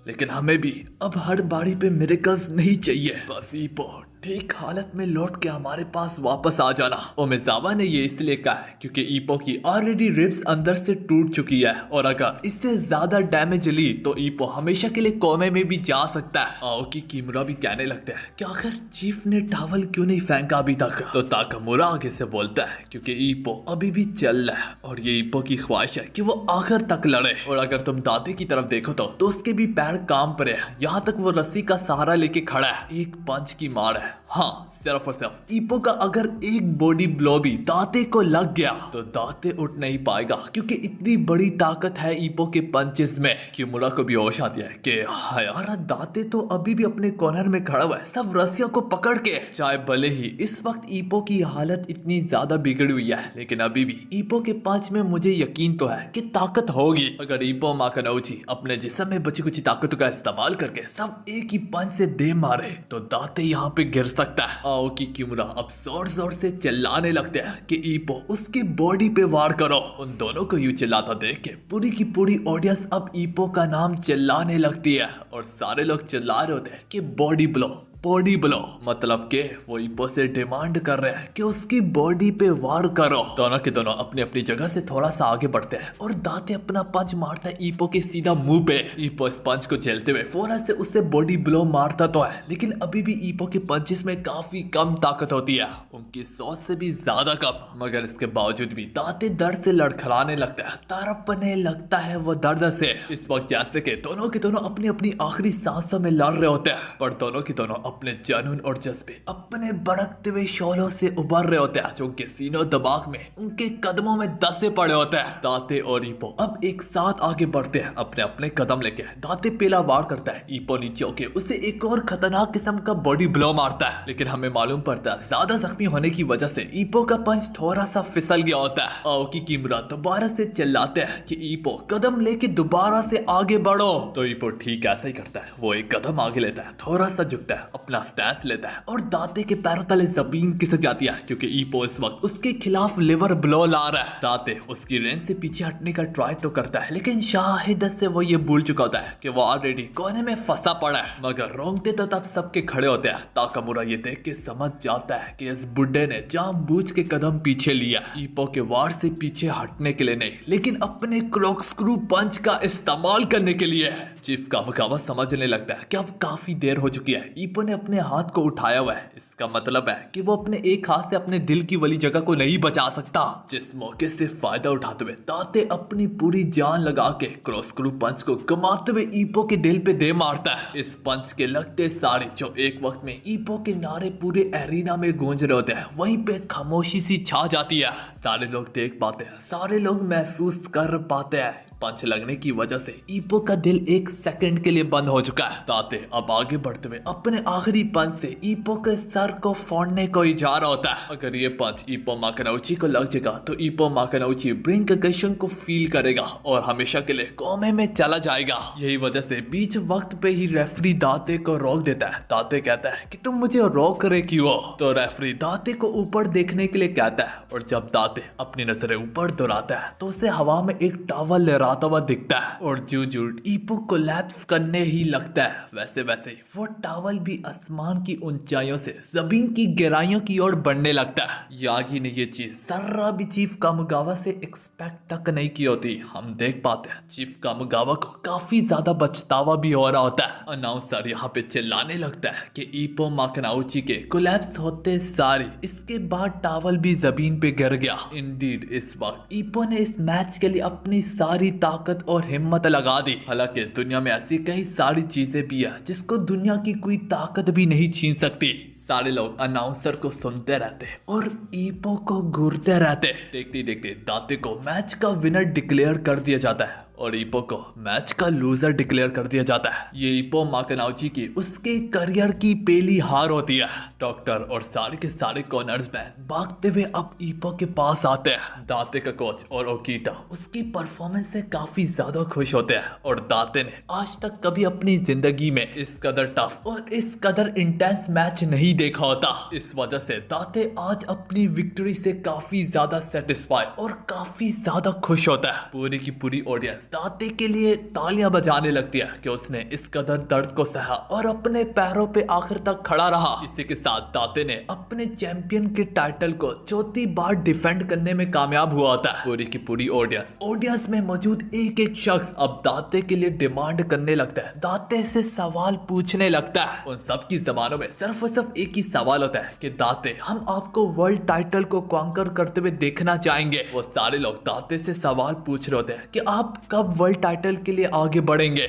लेकिन हमें भी अब हर बारी पे मिरेकल्स नहीं चाहिए। बस ईपो ठीक हालत में लौट के हमारे पास वापस आ जाना। ओमेजावा ने ये इसलिए कहा है क्योंकि ईपो की ऑलरेडी रिब्स अंदर से टूट चुकी है, और अगर इससे ज्यादा डैमेज ली तो ईपो हमेशा के लिए कोमे में भी जा सकता है। आओकी किमुरा भी कहने लगते हैं कि आखिर चीफ ने टॉवल क्यों नहीं फेंका अभी तक। तो ताकामुरा आगे से बोलता है, क्योंकि ईपो अभी भी चल रहा है और ये ईपो की ख्वाहिश है कि वो आखिर तक लड़े। और अगर तुम दाते की तरफ देखो तो उसके भी पैर काम पर है, यहाँ तक वो रस्सी का सहारा लेके खड़ा है, एक पंच की मार है। हाँ, सिर्फ और सिर्फ ईपो का अगर एक बॉडी ब्लो भी दाते को लग गया तो दाते उठ नहीं पाएगा, क्योंकि इतनी बड़ी ताकत है ईपो के पंचेस में। किमुरा को भी होश आती है कि हाँ यार, दाते तो अभी भी अपने कॉर्नर में खड़ा हुआ है, सब रस्सियों को पकड़ के। चाहे भले ही इस वक्त ईपो की हालत इतनी ज्यादा बिगड़ी हुई है, लेकिन अभी भी ईपो के पंच में मुझे यकीन तो है कि ताकत होगी। अगर ईपो माकानोची अपने जिस्म में बची कुछ ताकतों का इस्तेमाल करके सब एक ही पंच से दे मारे तो दाते यहाँ पे गिर सकता है। आओकी किमुरा अब जोर जोर से चिल्लाने लगते हैं कि ईपो उसकी बॉडी पे वार करो। उन दोनों को यूं चिल्लाता देख के पूरी की पूरी ऑडियंस अब ईपो का नाम चिल्लाने लगती है, और सारे लोग चिल्ला रहे होते हैं कि बॉडी ब्लो, बॉडी ब्लो, मतलब के वो ईपो से डिमांड कर रहे हैं कि उसकी बॉडी पे वार करो। दोनों के दोनों अपनी अपनी जगह से थोड़ा सा आगे बढ़ते हैं और दाते अपना पंच मारता है ईपो के सीधा मुंह पे। ईपो इस पंच को झेलते हुए फौरन से उससे बॉडी ब्लो मारता तो है, लेकिन अभी भी ईपो के पंचेस में काफी कम ताकत होती है, उनकी सोच से भी ज्यादा कम। मगर इसके बावजूद भी दाते दर्द से लड़खड़ाने लगता है, तड़पने लगता है वो दर्द से। इस वक्त जैसे के दोनों के दोनों अपनी अपनी आखिरी सांसों में लड़ रहे होते हैं, पर दोनों के दोनों अपने जुनून और जज्बे अपने भड़कते हुए शोलों से उभर रहे होते हैं, जो उनके सीनों दिमाग में उनके कदमों में दसे पड़े होते हैं। दाते और ईपो अब एक साथ आगे बढ़ते हैं, अपने अपने कदम लेके। दाते पहला वार करता है, ईपो नीचे होके उसे एक और खतरनाक किस्म का बॉडी ब्लो मारता है, लेकिन हमें मालूम पड़ता है ज्यादा जख्मी होने की वजह से ईपो का पंच थोड़ा सा फिसल गया होता है। आओकी किमुरा दोबारा से चिल्लाते हैं कि ईपो कदम लेके दोबारा से आगे बढ़ो। तो ईपो ठीक ऐसा ही करता है, वो एक कदम आगे लेता है, थोड़ा सा झुकता है, अपना स्टैंस लेता है और दाते के पैरों तले जमीन खिसक जाती है क्योंकि ईपो इस वक्त उसके खिलाफ लिवर ब्लो ला रहा है। दाते उसकी रेंज से पीछे हटने का ट्राई तो करता है लेकिन शाहिद से वो ये भूल चुका होता है कि वो ऑलरेडी कोने में फंसा पड़ा है। मगर रोंगटे तो तब सबके खड़े होते हैं। ताकामुरा ये देख के समझ जाता है कि इस बुड्ढे ने जानबूझ के कदम पीछे लिया, ईपो के वार से पीछे हटने के लिए नहीं लेकिन अपने क्लॉक स्क्रू पंच का इस्तेमाल करने के लिए है। चीफ कामिकावा समझने लगता है कि अब काफी देर हो चुकी है। ईपो ने अपने हाथ को उठाया हुआ है, इसका मतलब है कि वो अपने एक हाथ से अपने दिल की वाली जगह को नहीं बचा सकता। जिस मौके से फायदा उठाते हुए दाते अपनी पूरी जान लगा के क्रॉस स्क्रू पंच को कमाते हुए ईपो के दिल पे दे मारता है। इस पंच के लगते सारे जो एक वक्त में ईपो के नारे पूरे एरिना में गूंज रहे होते हैं, वहीं पे खामोशी सी छा जाती है। सारे लोग देख पाते हैं, सारे लोग महसूस कर पाते हैं। पंच लगने की वजह से ईपो का दिल एक सेकंड के लिए बंद हो चुका है। दाते अब आगे बढ़ते हुए अपने आखिरी पंच से ईपो के सर को फोड़ने को ही जा रहा होता है। अगर ये पंच ईपो माकानोची को लग जाएगा तो ईपो माकानोची ब्रेन कंकशन को फील करेगा और हमेशा के लिए कोमे में चला जाएगा। यही वजह से बीच वक्त पे ही रेफरी दाते को रोक देता है। दाते कहता है कि तुम मुझे रोक रहे क्यों? तो रेफरी दाते को ऊपर देखने के लिए कहता है और जब दाते अपनी नजरें ऊपर दोहराता है तो उसे हवा में एक टावल लहराता हुआ दिखता है और जो ईपो कोलैप्स करने ही लगता है वैसे वैसे वो टावल भी आसमान की ऊंचाइयों से जमीन की गहराइयों की ओर बढ़ने लगता है। यागी ने ये चीज जरा भी चीफ कामुगावा से एक्सपेक्ट तक नहीं की होती। हम देख पाते हैं चीफ कामुगावा को काफी ज्यादा पछतावा भी हो रहा होता है। अनाउंसर यहाँ पे चिल्लाने लगता है कि ईपो माकानोची के कोलैप्स होते सारे इसके बाद टावल भी जमीन पे गिर गया। इंडीड इस वक्त ईपो ने इस मैच के लिए अपनी सारी ताकत और हिम्मत लगा दी। हालांकि दुनिया में ऐसी कई सारी चीजें भी है जिसको दुनिया की कोई ताकत भी नहीं छीन सकती। सारे लोग अनाउंसर को सुनते रहते और ईपो को घूरते रहते। देखते देखते दाते को मैच का विनर डिक्लेयर कर दिया जाता है और ईपो को मैच का लूजर डिक्लेयर कर दिया जाता है। ये ईपो माकानोची की उसके करियर की पहली हार होती है। डॉक्टर और सारे के सारे कॉर्नर्समैन भागते हुए अब ईपो के पास आते हैं। दाते का कोच और ओकीटा उसकी परफॉर्मेंस से काफी ज्यादा खुश होते हैं और दाते ने आज तक कभी अपनी जिंदगी में इस कदर टफ और इस कदर इंटेंस मैच नहीं देखा होता। इस वजह से दाते आज अपनी विक्ट्री से काफी ज्यादा सेटिस्फाई और काफी ज्यादा खुश होता है। पूरी की पूरी ऑडियंस दाते के लिए तालियां बजाने लगती है कि उसने इस कदर दर्द को सहा और अपने पैरों पे आखिर तक खड़ा रहा। इसी के साथ दाते ने अपने चैंपियन के टाइटल को चौथी बार डिफेंड करने में कामयाब हुआ होता है। पूरी की पूरी ऑडियंस में मौजूद एक एक शख्स अब दाते के लिए डिमांड करने लगता है, दाते से सवाल पूछने लगता है। उन सब की जबानों में सिर्फ और सिर्फ एक ही सवाल होता है कि दाते हम आपको वर्ल्ड टाइटल को कॉन्कर करते हुए देखना चाहेंगे। वो सारे लोग दाते से सवाल पूछ रहे होते हैं कि आप कब वर्ल्ड टाइटल के लिए आगे बढ़ेंगे।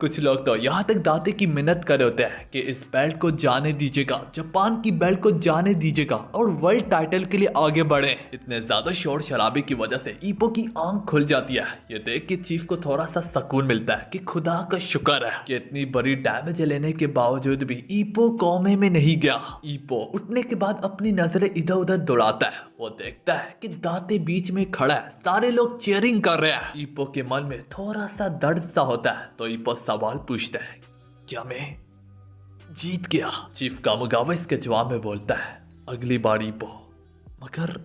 कुछ लोग तो यहाँ तक दाते की मिन्नत कर रहे होते हैं कि इस बेल्ट को जाने दीजिएगा, जापान की बेल्ट को जाने दीजिएगा और वर्ल्ड टाइटल के लिए आगे बढ़े। इतने ज्यादा शोर शराबे की वजह से ईपो की आंख खुल जाती है। ये देख के चीफ को थोड़ा सा सुकून मिलता है कि खुदा का शुक्र है कि इतनी बड़ी डैमेज लेने के बावजूद भी ईपो कोमे में नहीं गया। ईपो उठने के बाद अपनी नजरें इधर उधर दौड़ाता है। वो देखता है कि दाते बीच में खड़ा है, सारे लोग चीयरिंग कर रहे हैं। ईपो के मन में थोड़ा सा दर्द सा होता है तो ईपो सवाल पूछता है, क्या मैं जीत गया? चीफ कामुगावा इसके जवाब में बोलता है, अगली बार ईपो। मगर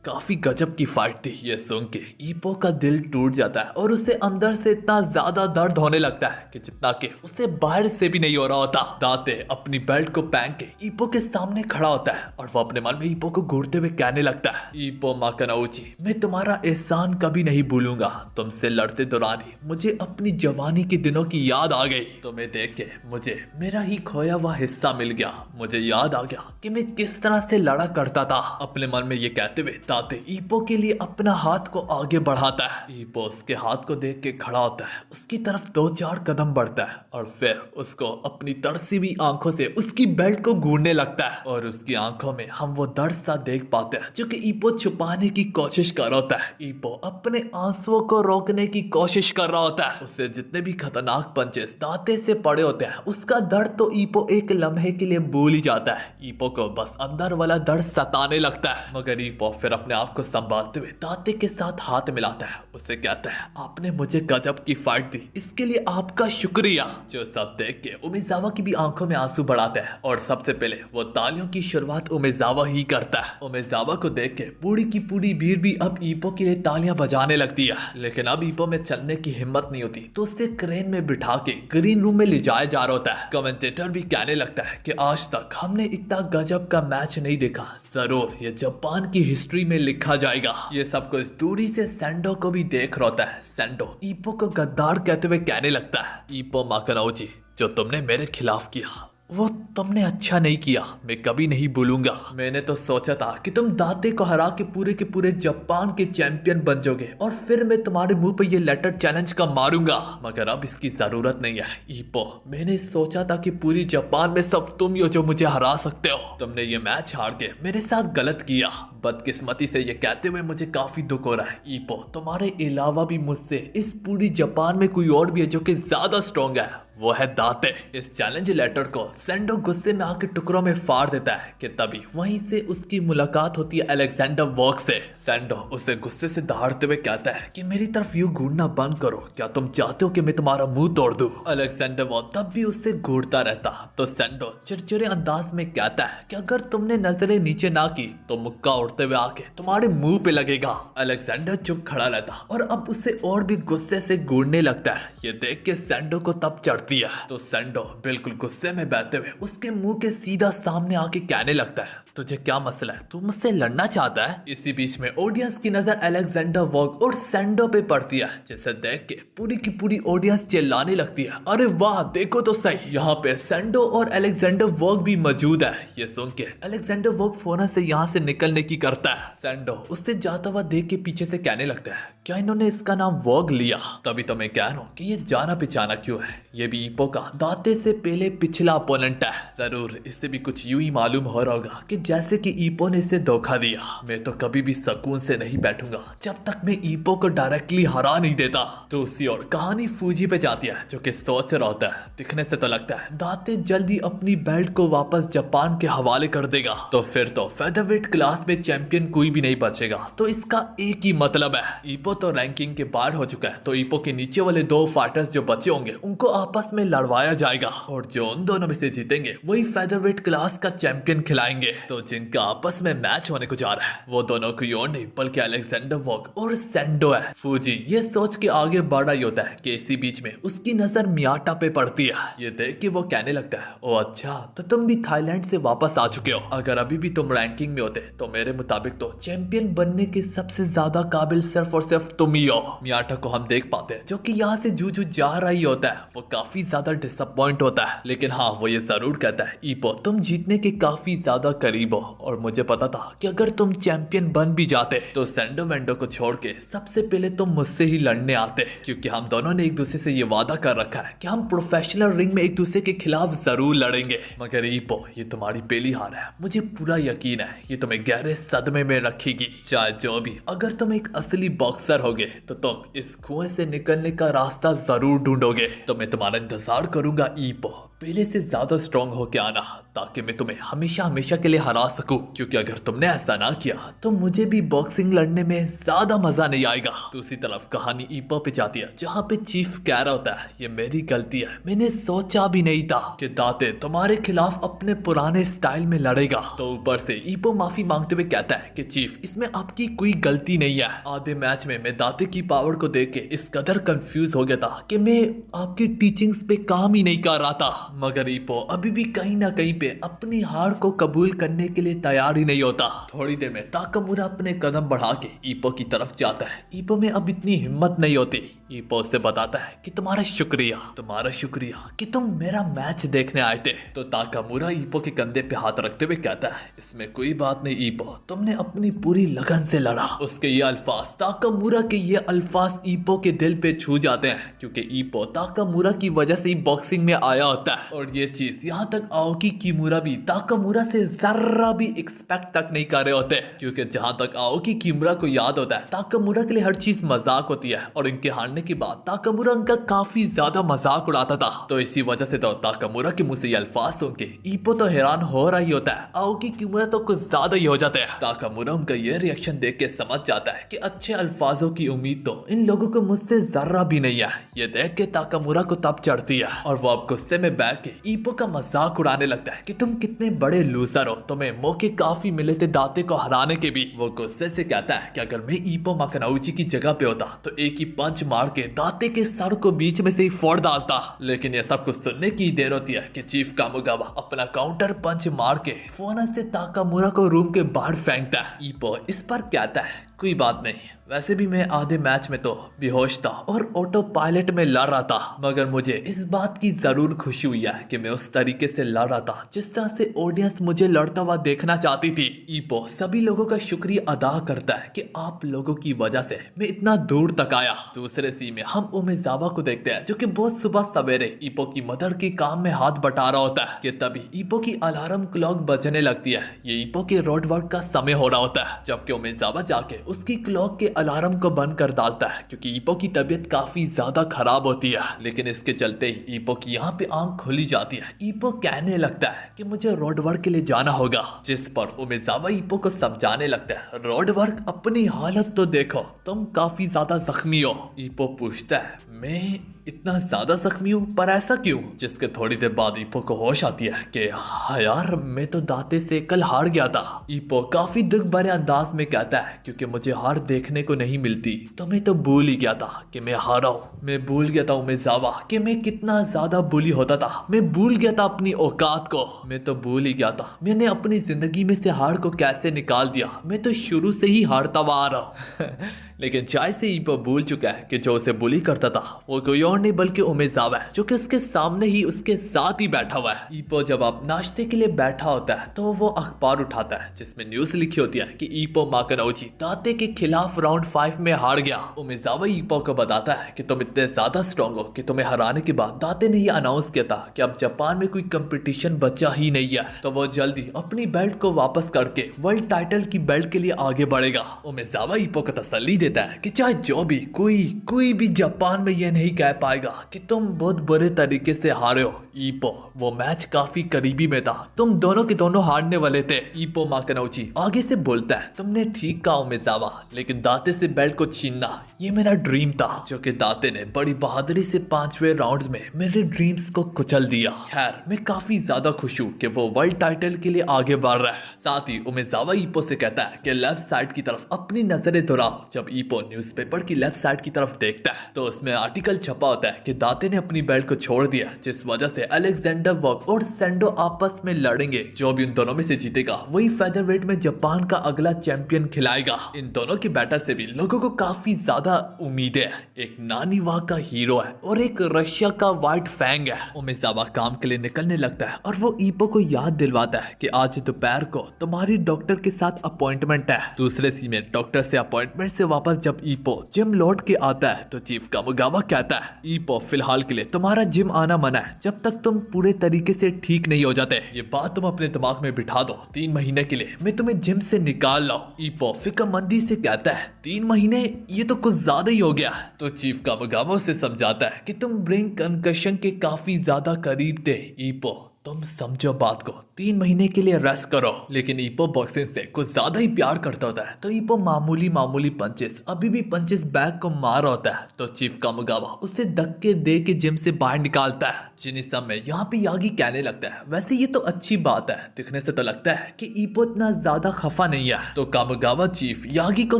काफी गजब की फाइट थी। ये सुन के ईपो का दिल टूट जाता है और उसे अंदर से इतना ज्यादा दर्द होने लगता है कि जितना कि उसे बाहर से भी नहीं हो रहा होता। दाते अपनी बेल्ट को पहन के ईपो के सामने खड़ा होता है और वो अपने मन में ईपो को घूरते हुए कहने लगता है, ईपो माकानोची, मैं तुम्हारा एहसान कभी नहीं भूलूंगा। तुमसे लड़ते दौरान ही मुझे अपनी जवानी के दिनों की याद आ गई। तुम्हें देख के मुझे मेरा ही खोया हुआ हिस्सा मिल गया। मुझे याद आ गया कि मैं किस तरह से लड़ा करता था। अपने मन में ये कहते हुए दाते ईपो के लिए अपना हाथ को आगे बढ़ाता है। ईपो उसके हाथ को देख के खड़ा होता है, उसकी तरफ 2-4 कदम बढ़ता है और फिर उसको अपनी तरसी हुई आंखों से उसकी बेल्ट को घूरने लगता है और उसकी आंखों में हम वो दर्द सा देख पाते हैं जो कि ईपो छुपाने की कोशिश कर रहा होता है। ईपो अपने आंसुओं को रोकने की कोशिश कर रहा होता है। उससे जितने भी खतरनाक पंचेस दाते से पड़े होते हैं उसका दर्द तो ईपो एक लम्हे के लिए भूल ही जाता है। ईपो को बस अंदर वाला दर्द सताने लगता है। मगर ईपो फिर अपने आप को संभालते हुए दाते के साथ हाथ मिलाता है। उसे कहता है, आपने मुझे गजब की फाइट दी, इसके लिए आपका शुक्रिया। जो सब देख के उमेजावा की भी आंखों में आंसू बढ़ाता है और सबसे पहले वो तालियों की शुरुआत उमेजावा ही करता है। उमेजावा को देख के पूरी की पूरी भीड़ भी अब ईपो के लिए तालियां बजाने लगती है, लेकिन अब ईपो में चलने की हिम्मत नहीं होती, तो उसे क्रेन में बिठा के ग्रीन रूम में ले जाया जा रहा होता है। कमेंटेटर भी कहने लगता है कि आज तक हमने इतना गजब का मैच नहीं देखा, जरूर ये जापान की हिस्ट्री में लिखा जाएगा। ये सब कुछ दूरी से सेंडो को भी देख रहा होता है। सेंडो ईपो को गद्दार कहते हुए कहने लगता है, ईपो माकानोजी, जो तुमने मेरे खिलाफ किया वो तुमने अच्छा नहीं किया, मैं कभी नहीं भूलूंगा। मैंने तो सोचा था कि तुम दाते को हरा के पूरे जापान के चैंपियन बन जाओगे और फिर मैं तुम्हारे मुंह पे ये लेटर चैलेंज का मारूंगा, मगर अब इसकी जरूरत नहीं है ईपो। मैंने सोचा था कि पूरी जापान में सब तुम ही हो जो मुझे हरा सकते हो। तुमने ये मैच हार के मेरे साथ गलत किया। बदकिस्मती से ये कहते हुए मुझे काफी दुख हो रहा है ईपो, तुम्हारे अलावा भी मुझसे इस पूरी जापान में कोई और भी है जो कि ज्यादा स्ट्रॉन्ग है, वो है दाते। इस चैलेंज लेटर को सेंडो गुस्से में आके टुकड़ों में फाड़ देता है कि तभी वहीं से उसकी मुलाकात होती है अलेक्जेंडर वॉग से। सेंडो उसे गुस्से से दहाड़ते हुए कहता है कि मेरी तरफ यूं घूरना बंद करो, क्या तुम चाहते हो कि मैं तुम्हारा मुंह तोड़ दूं? अलेक्जेंडर वॉग तब भी उससे घूरता रहता, तो सेंडो चिड़चिड़े अंदाज में कहता है कि अगर तुमने नजरें नीचे ना की तो मुक्का उड़ते हुए आके तुम्हारे मुंह पे लगेगा। अलेक्जेंडर चुप खड़ा रहता और अब उसे और भी गुस्से से घूरने लगता है। ये देख के सेंडो को तब चढ़ती है, तो सेंडो बिल्कुल गुस्से में बहते हुए उसके मुंह के सीधा सामने आके कहने लगता है, तुझे क्या मसला है, तू मुझसे लड़ना चाहता है? इसी बीच में ऑडियंस की नजर अलेक्जेंडर वॉग और सेंडो पे पड़ती है, जिसे देख के पूरी की पूरी ऑडियंस चिल्लाने लगती है, अरे वाह देखो तो सही, यहाँ पे सेंडो और अलेक्जेंडर वॉग भी मौजूद है। ये सुन के अलेक्जेंडर वॉग फौरन से यहाँ से निकलने की करता है। सेंडो उससे जाता हुआ देख के पीछे से कहने लगता है, क्या इन्होंने इसका नाम वॉग लिया? तभी तो मैं कह रहा हूँ कि ये जाना पहचाना क्यों है, ये भी ईपो का दाते से पहले पिछला अपोनेंट है। जरूर इससे भी कुछ यूं ही मालूम हो रहा होगा कि जैसे कि ईपो ने इसे धोखा दिया। मैं तो कभी भी सुकून से नहीं बैठूंगा जब तक मैं ईपो को डायरेक्टली हरा नहीं देता। तो उसी और कहानी फूजी पे जाती है, जो कि सोच रहा होता है। दिखने से तो लगता है दाते जल्दी अपनी बेल्ट को वापस जापान के हवाले कर देगा, तो फिर तो फेदरवेट क्लास में चैंपियन कोई भी नहीं बचेगा। तो इसका एक ही मतलब है, ईपो तो रैंकिंग के बाहर हो चुका है, तो ईपो के नीचे वाले दो फाइटर्स जो बचे होंगे उनको आपस में लड़वाया जाएगा और जो उन दोनों में से जीतेंगे वही फेदरवेट क्लास का चैंपियन खिलाएंगे। तो जिनका आपस में मैच होने को जा रहा है वो दोनों कोई और नहीं बल्कि अलेक्जेंडर वॉग और सेंडो है। फूजी ये सोच के आगे बढ़ रही होता है कि इसी बीच में उसकी नजर मियाटा पे पड़ती है। ये देख के वो कहने लगता है, ओ अच्छा, तो तुम भी थाईलैंड से वापस आ चुके हो। अगर अभी भी तुम रैंकिंग में होते तो मेरे मुताबिक तो चैंपियन बनने के सबसे ज्यादा काबिल सिर्फ और सिर्फ तुम ही हो। मियाटा को हम देख पाते हैं जो कि यहाँ से जूझ जा रही होता है, वो काफी ज्यादा डिसअपॉइंट होता है, लेकिन हाँ वो ये जरूर कहता है, ईपो तुम जीतने के काफी ज्यादा करीब हो और मुझे पता था कि अगर तुम चैंपियन बन भी जाते तो सेंडो वेंडो को छोड़ के सबसे पहले तुम मुझसे ही लड़ने आते, क्योंकि हम दोनों ने एक दूसरे से ये वादा कर रखा है कि हम प्रोफेशनल रिंग में एक दूसरे के खिलाफ जरूर लड़ेंगे। मगर ईपो ये तुम्हारी पहली हार है, मुझे पूरा यकीन है ये तुम्हें गहरे सदमे में रखेगी। चाहे जो भी, अगर तुम एक असली बॉक्सर होगे तो तुम इस कुएं से निकलने का रास्ता जरूर ढूंढोगे। तो मैं तुम्हारा इंतजार करूंगा ईपो, पहले से ज्यादा स्ट्रॉन्ग होके आना ताकि मैं तुम्हें हमेशा हमेशा के लिए हरा सकूं, क्योंकि अगर तुमने ऐसा ना किया तो मुझे भी बॉक्सिंग लड़ने में ज्यादा मजा नहीं आएगा। दूसरी तरफ कहानी ईपो पे जाती है, जहाँ पे चीफ कह रहा होता है, ये मेरी गलती है, मैंने सोचा भी नहीं था कि दाते तुम्हारे खिलाफ अपने पुराने स्टाइल में लड़ेगा। तो ऊपर से ईपो माफी मांगते हुए कहता है कि चीफ इसमें आपकी कोई गलती नहीं है, आधे मैच में मैं दाते की पावर को देख के इस कदर कंफ्यूज हो गया था कि मैं आपकी टीचिंग्स पे काम ही नहीं कर रहा था। मगर ईपो अभी भी कहीं ना कहीं पे अपनी हार को कबूल करने के लिए तैयार ही नहीं होता। थोड़ी देर में ताकामुरा अपने कदम बढ़ा के ईपो की तरफ जाता है। ईपो में अब इतनी हिम्मत नहीं होती। ईपो उससे बताता है कि तुम्हारा शुक्रिया कि तुम मेरा मैच देखने आए थे। तो ताकामुरा ईपो के कंधे पे हाथ रखते हुए कहता है, इसमें कोई बात नहीं ईपो, तुमने अपनी पूरी लगन से लड़ा। उसके ये अल्फाज, ताकामुरा के ये अल्फाज ईपो के दिल पे छू जाते हैं, क्योंकि ईपो ताकामुरा की वजह से ही बॉक्सिंग में आया होता है। है। और ये चीज यहाँ तक आओकी किमुरा भी ताकामुरा से जरा भी एक्सपेक्ट तक नहीं कर रहे होते, क्योंकि जहां तक आओकी किमुरा को याद होता है ताकामुरा के लिए हर चीज मजाक होती है और इनके हारने के बाद ताकामुरा उनका काफी ज्यादा मजाक उड़ाता था। तो इसी वजह से तो ताकामुरा के मुंह से ये अल्फाज सुन के ईपो तो हैरान हो रहा ही होता है, आओकी किमुरा तो कुछ ज्यादा ही हो जाते हैं। ताकामुरा उनका ये रिएक्शन देख के समझ जाता है कि अच्छे अल्फाजों की उम्मीद तो इन लोगों को मुझसे जरा भी नहीं है। ये देख के ताकामुरा को तब चढ़ती है और वो अब गुस्से में बैठ के ईपो का मजाक उड़ाने लगता है कि तुम कितने बड़े लूजर हो, तुम्हें मौके काफी मिले थे दाते को हराने के भी। वो गुस्से से कहता है कि अगर मैं ईपो माकानाउची की जगह पे होता तो एक ही पंच मार के दाते के सर को बीच में से ही फोड़ डालता। लेकिन ये सब कुछ सुनने की देर होती है कि चीफ कामुगावा अपना काउंटर पंच मार के फोनस से ताकामुरा को रूम के बाहर फेंकता है। ईपो इस पर कहता है कोई बात नहीं, वैसे भी मैं आधे मैच में तो बेहोश था और ऑटो पायलट में लड़ रहा था, मगर मुझे इस बात की जरूर खुशी हुई है कि मैं उस तरीके से लड़ रहा था जिस तरह से ऑडियंस मुझे लड़ता हुआ देखना चाहती थी। ईपो सभी लोगों का शुक्रिया अदा करता है कि आप लोगों की वजह से मैं इतना दूर तक आया। दूसरे सीन में हम उमेजावा को देखते हैं जो कि बहुत सुबह सवेरे ईपो की मदर के काम में हाथ बटा रहा होता है कि तभी ईपो की अलार्म क्लॉक बजने लगती है। ये ईपो के रोड वर्क का समय हो रहा होता है, जबकि उमेजावा जाके उसकी क्लॉक के अलार्म को बंद कर डालता है क्योंकि ईपो की तबीयत काफी ज्यादा खराब होती है। लेकिन इसके चलते ही ईपो की यहाँ पे आंख खुली जाती है। ईपो कहने लगता है कि मुझे रोड वर्क के लिए जाना होगा, जिस पर उमेजावा ईपो को समझाने लगता है रोड वर्क अपनी हालत तो देखो, तुम काफी ज्यादा जख्मी हो। ईपो पूछता है मैं इतना ज्यादा जख्मी हूँ, पर ऐसा क्यों? जिसके थोड़ी देर बाद ईपो को होश आती है कि हाँ यार, मैं तो दाते से कल हार गया था। ईपो काफी दुख भरे अंदाज में कहता है क्योंकि मुझे हार देखने को नहीं मिलती, तो मैं तो भूल ही गया था कि मैं हारा हूँ। मैं भूल गया था उमेजावा कि मैं कितना ज्यादा बुली होता था। मैं भूल गया था अपनी औकात को। मैं तो भूल ही गया था मैंने अपनी जिंदगी में से हार को कैसे निकाल दिया। मैं तो शुरू से ही हारता हुआ आ रहा हूँ। लेकिन चाय से ईपो भूल चुका है कि जो उसे बुली करता था वो कोई और नहीं बल्कि उमेजावा है, जो कि उसके सामने ही उसके साथ ही बैठा हुआ है। ईपो जब आप नाश्ते के लिए बैठा होता है तो वो अखबार उठाता है जिसमें न्यूज लिखी होती है कि ईपो माकानाउची दाते के खिलाफ राउंड 5 में हार गया। उमेजावा ईपो को बताता है कि तुम इतने ज्यादा स्ट्रॉन्ग हो कि तुम्हें हराने के बाद दाते ने ये अनाउंस किया था कि अब जापान में कोई कंपटीशन बचा ही नहीं है, तो वो जल्दी अपनी बेल्ट को वापस करके वर्ल्ड टाइटल की बेल्ट के लिए आगे बढ़ेगा। उमेजावा ईपो को तसल्ली देता है कि चाहे जो भी कोई भी जापान में यह नहीं कह पाएगा कि तुम बहुत बुरे तरीके से हारे हो। ईपो वो मैच काफी करीबी में था, तुम दोनों के दोनों हारने वाले थे। ईपो माकानाउची आगे से बोलता है तुमने ठीक कहा उमेजावा, लेकिन दाते से बेल्ट को छीनना ये मेरा ड्रीम था, जो कि दाते ने बड़ी बहादुरी से 5वें राउंड में मेरे ड्रीम्स को कुचल दिया। खैर मैं काफी ज्यादा खुश हूँ कि वो वर्ल्ड टाइटल के लिए आगे बढ़ रहा है। साथ ही उमेजावा ईपो से कहता है कि लेफ्ट साइड की तरफ अपनी नजरें दोहराओ। जब ईपो न्यूज़पेपर की लेफ्ट साइड की तरफ देखता है तो उसमें आर्टिकल छपा होता है कि दाते ने अपनी बेल्ट को छोड़ दिया, जिस वजह से अलेक्जेंडर वॉक और सेंडो आपस में लड़ेंगे। जो भी उन दोनों में से जीतेगा वही फेदरवेट में जापान का अगला चैंपियन खिलाएगा। इन दोनों की बैटल से भी लोगों को काफी ज्यादा उम्मीदें हैं। एक नानीवा का हीरो है और एक रशिया का व्हाइट फैंग है। उमेजावा काम के लिए निकलने लगता है और वो ईपो को याद दिलवाता है कि आज दोपहर को तुम्हारी डॉक्टर के साथ अपॉइंटमेंट है। दूसरे सीन में डॉक्टर से अपॉइंटमेंट से वापस जब ईपो जिम लौट के आता है तो चीफ कामुगावा कहता है ईपो फिलहाल के लिए तुम्हारा जिम आना मना है जब तक तुम पूरे तरीके से ठीक नहीं हो जाते। ये बात तुम अपने दिमाग में बिठा दो, 3 महीने के लिए मैं तुम्हें जिम से निकाल लाऊं। ईपो फिक्रमंदी से कहता है 3 महीने ये तो कुछ ज्यादा ही हो गया। तो चीफ कामुगावा से समझाता है कि तुम ब्रेन कंकशन के काफी ज्यादा करीब थे ईपो, तुम समझो बात को, 3 महीने के लिए रेस्ट करो। लेकिन ईपो बॉक्सिंग से कुछ ज्यादा ही प्यार करता होता है तो ईपो मामूली पंचेस अभी भी पंचेस बैग को मार होता है तो चीफ कामुगावा उसे धक्के दे के जिम से बाहर निकालता है। जिन समय यहाँ पे यागी कहने लगता है वैसे ये तो अच्छी बात है, दिखने से तो लगता है कि ईपो इतना ज्यादा खफा नहीं है। तो कामुगावा चीफ यागी को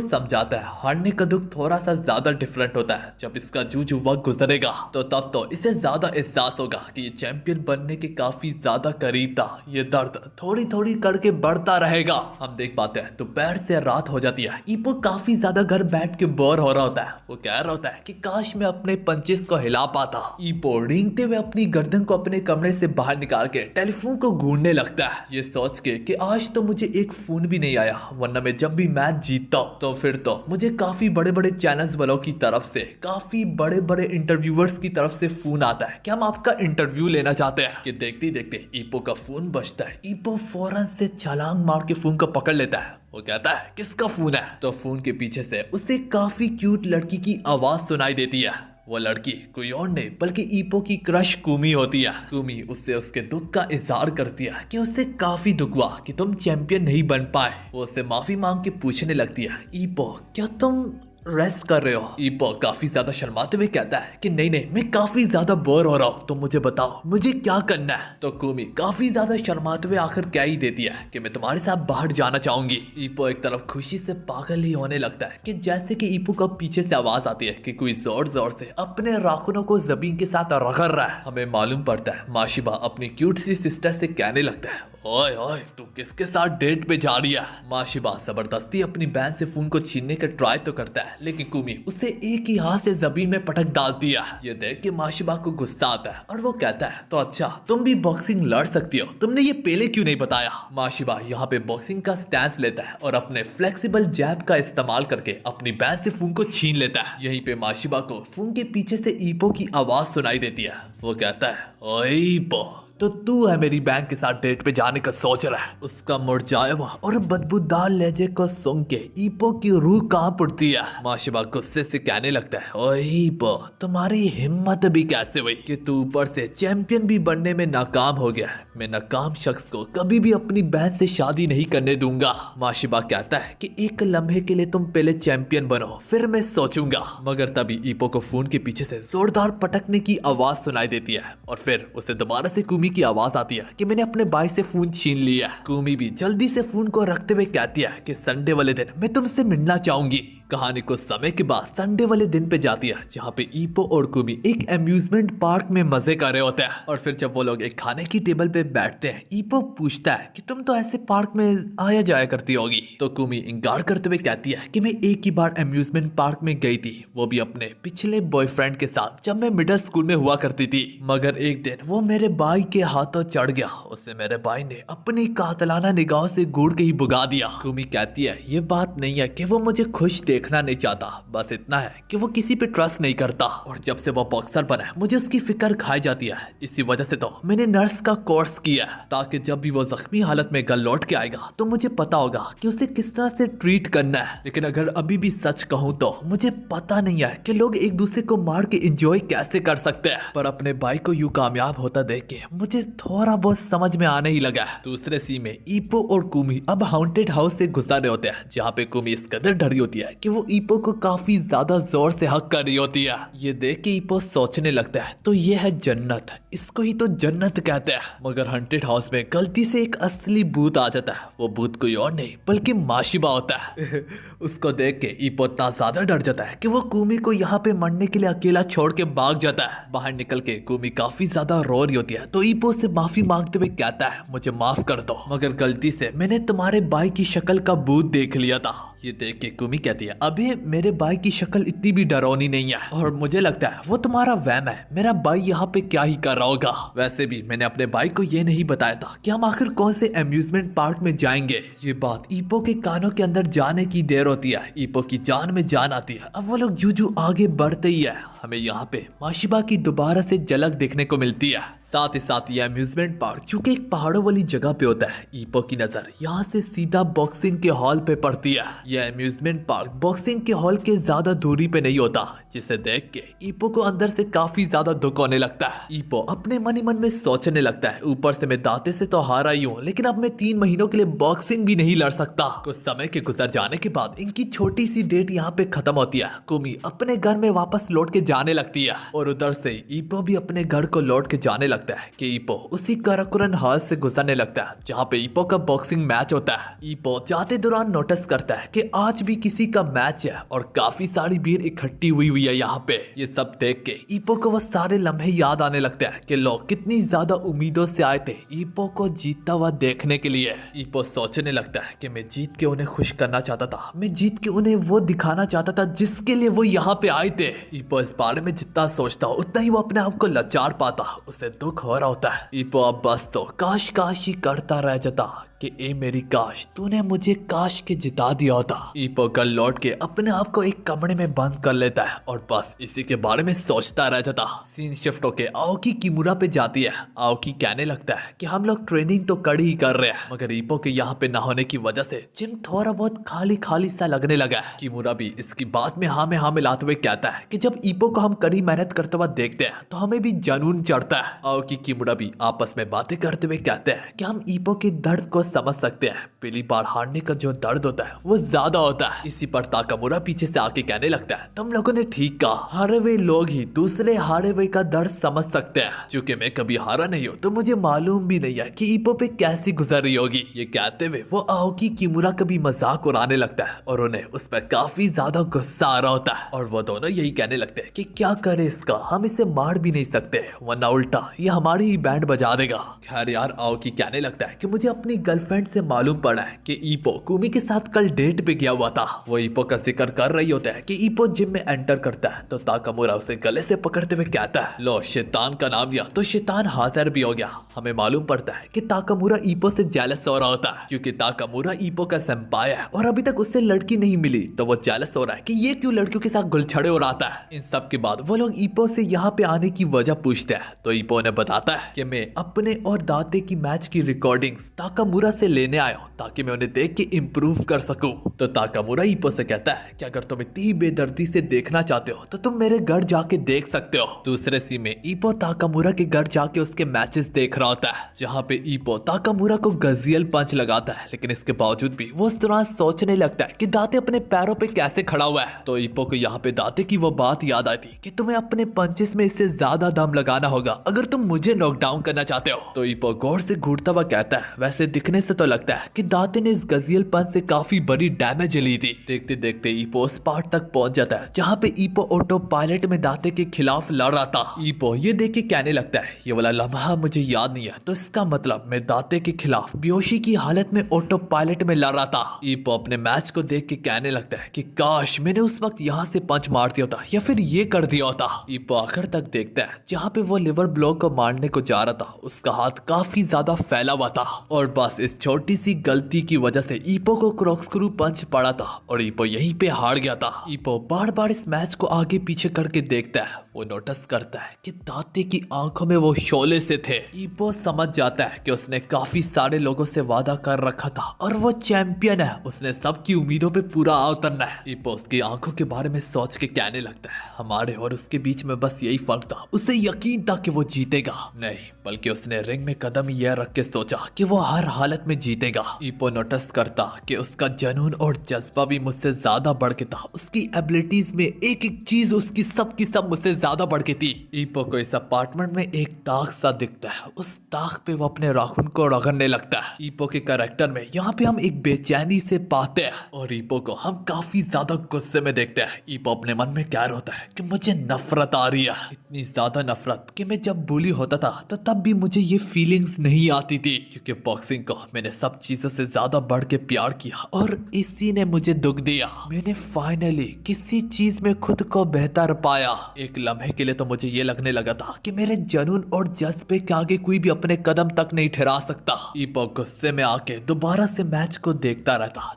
समझाता है हारने का दुख थोड़ा सा ज्यादा डिफरेंट होता है, जब इसका जूझ वक्त गुजरेगा तो तब तो इसे ज्यादा एहसास होगा कि ये चैंपियन बनने के काफी काफी ज्यादा करीब था। ये दर्द थोड़ी थोड़ी करके बढ़ता रहेगा। हम देख पाते हैं दोपहर से रात हो जाती है। ईपो काफी ज्यादा घर बैठ के बोर हो रहा होता है। वो कह रहा होता है कि काश मैं अपने पंचेस को हिला पाता। ईपो रेंगते हुए अपनी गर्दन को अपने कमरे से बाहर निकाल के टेलीफोन को घूरने लगता है, ये सोच के कि आज तो मुझे एक फोन भी नहीं आया, वरना मैं जब भी मैच जीतता हूँ तो फिर तो मुझे काफी बड़े बड़े चैनल्स वालों की तरफ से, काफी बड़े बड़े इंटरव्यूअर्स की तरफ से फोन आता है कि हम आपका इंटरव्यू लेना चाहते हैं। कि देखते ही देखते ईपो का फोन बजता है। ईपो फौरन से छलांग मार के फोन को पकड़ लेता है। वो कहता है किसका फोन है? तो फोन के पीछे से उसे काफी क्यूट लड़की की आवाज सुनाई देती है। वो लड़की कोई और नहीं बल्कि ईपो की क्रश कुमी होती है। कुमी उससे उसके दुख का इजहार करती है कि उससे काफी दुख हुआ कि तुम चैंपियन नहीं बन पाए। वो उससे माफी मांग के पूछने लगती है, ईपो क्या तुम रेस्ट कर रहे हो? ईपो काफी ज्यादा शर्माते हुए कहता है कि नहीं नहीं, मैं काफी ज्यादा बोर हो रहा हूँ, तो मुझे बताओ मुझे क्या करना है। तो कुमी काफी ज्यादा शर्माते हुए आखिर क्या ही देती है कि मैं तुम्हारे साथ बाहर जाना चाहूंगी। ईपो एक तरफ खुशी से पागल ही होने लगता है कि जैसे कि ईपो का पीछे से आवाज आती है कि कोई जोर जोर से अपने राखुनों को जमीन के साथ रगड़ रहा है। हमें मालूम पड़ता है माशिबा अपनी क्यूट सी सिस्टर से कहने लगता है, ओए ओए तू किसके साथ डेट पे जा रही है? माशिबा जबरदस्ती अपनी बहन से फोन को छीनने का ट्राई तो करता है, लेकिन कुमी उसे एक ही हाथ से जमीन में पटक डालती है। ये देख के माशिबा को गुस्सा आता है और वो कहता है, तो अच्छा तुम भी बॉक्सिंग लड़ सकती हो, तुमने ये पहले क्यों नहीं बताया? माशिबा यहाँ पे बॉक्सिंग का स्टैंस लेता है और अपने फ्लेक्सिबल जैब का इस्तेमाल करके अपनी बहन से फोन को छीन लेता है। यहीं पे माशिबा को फोन के पीछे से ईपो की आवाज सुनाई देती है। वो कहता है, ओए ईपो तो तू है मेरी बहन के साथ डेट पे जाने का सोच रहा है? उसका मुरझाया हुआ और बदबूदार लहजे को सुन के ईपो की रूह कांप उठती है। माशिबा गुस्से से कहने लगता है, ओए ईपो तुम्हारी हिम्मत भी कैसे हुई कि तू ऊपर से चैंपियन भी बनने में नाकाम हो गया है? मैं नाकाम शख्स को कभी भी अपनी बहन से शादी नहीं करने दूंगा। माशिबा कहता है कि एक लम्हे के लिए तुम पहले चैंपियन बनो फिर मैं सोचूंगा। मगर तभी ईपो को फोन के पीछे से जोरदार पटकने की आवाज सुनाई देती है और फिर उसे दोबारा से कुमी की आवाज आती है कि मैंने अपने भाई से फोन छीन लिया। कुमी भी जल्दी से फोन को रखते हुए कहती है कि संडे वाले दिन मैं तुमसे मिलना चाहूंगी। कहानी कुछ समय के बाद संडे वाले दिन पे जाती है जहाँ पे ईपो और कुमी एक अम्यूजमेंट पार्क में मजे कर रहे होते हैं। और फिर जब वो लोग एक खाने की टेबल पे बैठते हैं, ईपो पूछता है कि तुम तो ऐसे पार्क में आया जाया करती होगी। तो कुमी इंकार करते हुए कहती है कि मैं एक ही बार अम्यूजमेंट पार्क में गई थी, वो भी अपने पिछले बॉयफ्रेंड के साथ जब मैं मिडिल स्कूल में हुआ करती थी। मगर एक दिन वो मेरे भाई के हाथों चढ़ गया, उससे मेरे भाई ने अपनी कातलाना निगाहों से घूर के ही भुगा दिया। कुमी कहती है ये बात नहीं है कि वो मुझे खुश देखना नहीं चाहता, बस इतना है कि वो किसी पे ट्रस्ट नहीं करता और जब से वो बॉक्सर बना है मुझे उसकी फिक्र खाई जाती है। इसी वजह से तो मैंने नर्स का कोर्स किया है ताकि जब भी वो जख्मी हालत में घर लौट के आएगा तो मुझे पता होगा कि उसे किस तरह से ट्रीट करना है। लेकिन अगर अभी भी सच कहूँ तो मुझे पता नहीं है कि लोग एक दूसरे को मार के एंजॉय कैसे कर सकते हैं, पर अपने भाई को यूं कामयाब होता देख के मुझे थोड़ा बहुत समझ में आने ही लगा है। दूसरे सीन में ईपो और कुमी अब हाउंटेड हाउस से गुजर रहे होते हैं जहाँ पे कुमी इस कदर डरी होती है कि वो ईपो को काफी ज्यादा जोर से हक कर रही होती है। ये देख के ईपो सोचने लगता है तो ये है जन्नत, इसको ही तो जन्नत कहते हैं। मगर हाउंटेड हाउस में गलती से एक असली भूत आ जाता है। वो भूत कोई और नहीं बल्कि माशिबा होता है। उसको देख के ईपो इतना ज्यादा डर जाता है कि वो कुमी को यहाँ पे मरने के लिए अकेला छोड़ के भाग जाता है। बाहर निकल के कुमी काफी ज्यादा रो रही होती है तो ईपो से माफी मांगते हुए कहता है मुझे माफ कर दो, मगर गलती से मैंने तुम्हारे भाई की शक्ल का भूत देख लिया था। ये देख के कुमी कहती है अभी मेरे भाई की शक्ल इतनी भी डरावनी नहीं है और मुझे लगता है वो तुम्हारा वहम है, मेरा भाई यहाँ पे क्या ही कर रहा होगा। वैसे भी मैंने अपने भाई को ये नहीं बताया था कि हम आखिर कौन से अम्यूजमेंट पार्क में जाएंगे। ये बात ईपो के कानों के अंदर जाने की देर होती है। ईपो की जान में जान आती है। अब वो लोग जू आगे बढ़ते ही है। हमें यहाँ पे माशिबा की दोबारा से झलक देखने को मिलती है। साथ ही साथ ये अम्यूजमेंट पार्क चूंकि एक पहाड़ों वाली जगह पे होता है, ईपो की नजर यहाँ से सीधा बॉक्सिंग के हॉल पे पड़ती है। यह अम्यूजमेंट पार्क बॉक्सिंग के हॉल के ज्यादा दूरी पे नहीं होता, जिसे देख के ईपो को अंदर से काफी ज्यादा दुख होने लगता है। ईपो अपने मन ही मन में सोचने लगता है ऊपर से मैं दाते से तो हारा ही हूँ, लेकिन अब मैं 3 महीनों के लिए बॉक्सिंग भी नहीं लड़ सकता। कुछ समय के गुजर जाने के बाद इनकी छोटी सी डेट यहाँ पे खत्म होती है। कुमी अपने घर में वापस लौट के जाने लगती है और उधर से ईपो भी अपने घर को लौट के जाने लगता है कि ईपो उसी काराकोरम हाल से गुजरने लगता है जहाँ पे ईपो का बॉक्सिंग मैच होता है। ईपो जाते दौरान नोटिस करता है कि आज भी किसी का मैच है और काफी सारी भीड़ इकट्ठी हुई हुई है यहाँ पे। ये सब देख के ईपो को वो सारे लम्हे याद आने लगते हैं कि लोग कितनी ज्यादा उम्मीदों से आए थे ईपो को जीतता हुआ देखने के लिए। ईपो सोचने लगता है कि मैं जीत के उन्हें खुश करना चाहता था, मैं जीत के उन्हें वो दिखाना चाहता था जिसके लिए वो यहाँ पे आए थे। ईपो इस बारे में जितना सोचता उतना ही वो अपने आप को लाचार पाता, उसे दुख हो रहा होता है। ईपो अब बस तो काश काश ही करता रह जाता कि ए मेरी काश तूने मुझे काश के जिता दिया होता। ईपो कल लौट के अपने आप को एक कमरे में बंद कर लेता है और बस इसी के बारे में सोचता रह जाता। सीन शिफ्ट होके आओकी किमुरा पे जाती है। आओकी कहने लगता है कि हम लोग ट्रेनिंग तो कड़ी ही कर रहे हैं, मगर ईपो के यहाँ पे ना होने की वजह से जिम थोड़ा बहुत खाली खाली सा लगने लगा है। किमुरा भी इसकी बात में हाँ मिलाते हुए कहता है कि जब ईपो को हम कड़ी मेहनत करते हुए देखते हैं तो हमें भी जुनून चढ़ता है। आओकी किमुरा भी आपस में बातें करते हुए कहते हैं कि हम ईपो के दर्द को समझ सकते हैं, पहली बार हारने का जो दर्द होता है वो ज्यादा होता है। इसी पर ताकामुरा पीछे से आके कहने लगता है तुम लोगों ने ठीक कहा, हारे हुए लोग ही दूसरे हारे हुए का दर्द समझ सकते हैं। क्योंकि मैं कभी हारा नहीं हूँ तो मुझे मालूम भी नहीं है कि ईपो पे कैसी गुजर रही होगी। ये कहते हुए वो आओकी किमुरा का भी मजाक उड़ाने लगता है और उन्हें उस पर काफी ज्यादा गुस्सा आ रहा होता है और वो दोनों यही कहने लगते हैं कि क्या करे इसका, हम इसे मार भी नहीं सकते वरना उल्टा ये हमारी ही बैंड बजा देगा। खैर यार आओकी कहने लगता है कि मुझे अपनी गर्लफ्रेंड से मालूम पड़ा है कि ईपो कुमी के साथ कल डेट पे गया हुआ था। वो ईपो का जिक्र कर रही होता है कि ईपो जिम में एंटर करता है तो ताकामुरा उसे गले से पकड़ते हुए कहता है लो शैतान का नाम लिया तो शैतान हाजिर भी हो गया। हमें मालूम पड़ता है कि ताकामुरा ईपो से जेलस हो रहा होता है क्योंकि ताकामुरा ईपो का सेंपाई है और अभी तक उससे लड़की नहीं मिली, तो वो जेलस हो रहा है कि ये क्यों लड़कियों के साथ गुलछड़े उड़ाता है। इन सब के बाद वो लोग ईपो से यहाँ पे आने की वजह पूछते हैं तो ईपो ने बताता है कि मैं अपने और दाते की मैच की रिकॉर्डिंग्स ताकामुरा से लेने आया हूँ ताकि मैं उन्हें देख के इम्प्रूव कर सकूं। तो ताकामुरा ईपो से कहता है कि अगर तुम इतनी बेदर्दी से देखना चाहते हो तो तुम मेरे घर जाके देख सकते हो। दूसरे सीन में ईपो ताकामुरा के घर जाके उसके मैचेस देख रहा होता है जहाँ पे ईपो ताकामुरा को गजियल पंच लगाता है, लेकिन इसके बावजूद भी वो उस दौरान सोचने लगता है कि दाते अपने पैरों पे कैसे खड़ा हुआ है। तो ईपो को यहाँ पे दाते की वो बात याद आती कि तुम्हें अपने पंचेस में इससे ज्यादा दम लगाना होगा अगर तुम मुझे नॉकडाउन करना चाहते हो। तो ईपो गौर से घूरता हुआ कहता है वैसे दिखने से तो लगता है कि दाते ने इस गजियल पंच से काफी बड़ी डैमेज ली थी। देखते देखते ईपो उस पार्ट तक पहुंच जाता है जहाँ पे ईपो ऑटो पायलट में दाते के खिलाफ लड़ रहा था। ईपो ये देख के कहने लगता है ये वाला लम्हा मुझे याद नहीं है, तो इसका मतलब मैं दाते के खिलाफ बेहोशी की हालत में ऑटो पायलट में लड़ रहा था। ईपो अपने मैच को देख के कहने लगता है कि काश मैंने उस वक्त यहाँ से पंच मार दिया होता या फिर ये कर दिया होता। ईपो आखिर तक देखता है जहाँ पे वो लिवर ब्लॉक को मारने को जा रहा था उसका हाथ काफी ज्यादा फैला हुआ था और बस इस छोटी सी गलती की वजह से ईपो को क्रॉक्सक्रू पंच पड़ा था और ईपो यहीं पे हार गया था। ईपो बार बार इस मैच को आगे पीछे करके देखता है, वो नोटिस करता है कि दाते की आंखों में वो शोले से थे। ईपो समझ जाता है कि उसने काफी सारे लोगों से वादा कर रखा था और वो चैंपियन है, उसने सबकी उम्मीदों पे पूरा उतरना है। ईपो उसकी आंखों के बारे में सोच के कहने लगता है हमारे और उसके बीच में बस यही फर्क था, उसे यकीन था कि वो जीतेगा नहीं, बल्कि उसने रिंग में कदम यह रख के सोचा कि वो हर हालत में जीतेगा। ईपो नोटिस करता कि उसका जुनून और जज्बा भी मुझसे ज्यादा बढ़ के था, उसकी एबिलिटीज में एक एक चीज उसकी सब की सब मुझसे ज्यादा बढ़ के थी। ईपो को इस अपार्टमेंट में एक दाग सा दिखता है, उस दाग पे वो अपने राखून को रगड़ने लगता है। ईपो के कैरेक्टर में यहाँ पे हम एक बेचैनी से पाते हैं और ईपो को हम काफी ज्यादा गुस्से में देखते हैं। ईपो अपने मन में क्या होता है कि मुझे नफरत आ रही है, इतनी ज्यादा नफरत कि मैं जब बुली होता था तो तब भी मुझे ये फीलिंग्स नहीं आती थी, क्योंकि बॉक्सिंग को मैंने सब चीजों से ज्यादा बढ़ के प्यार किया और इसी ने मुझे दुख दिया। मैंने फाइनली किसी चीज में खुद को बेहतर पाया। एक लम्हे के लिए तो मुझे ये लगने लगा था कि मेरे जुनून और जज्बे के आगे कोई भी अपने कदम तक नहीं ठहरा सकता। ईपो गुस्से में आके दोबारा से मैच को देखता रहता।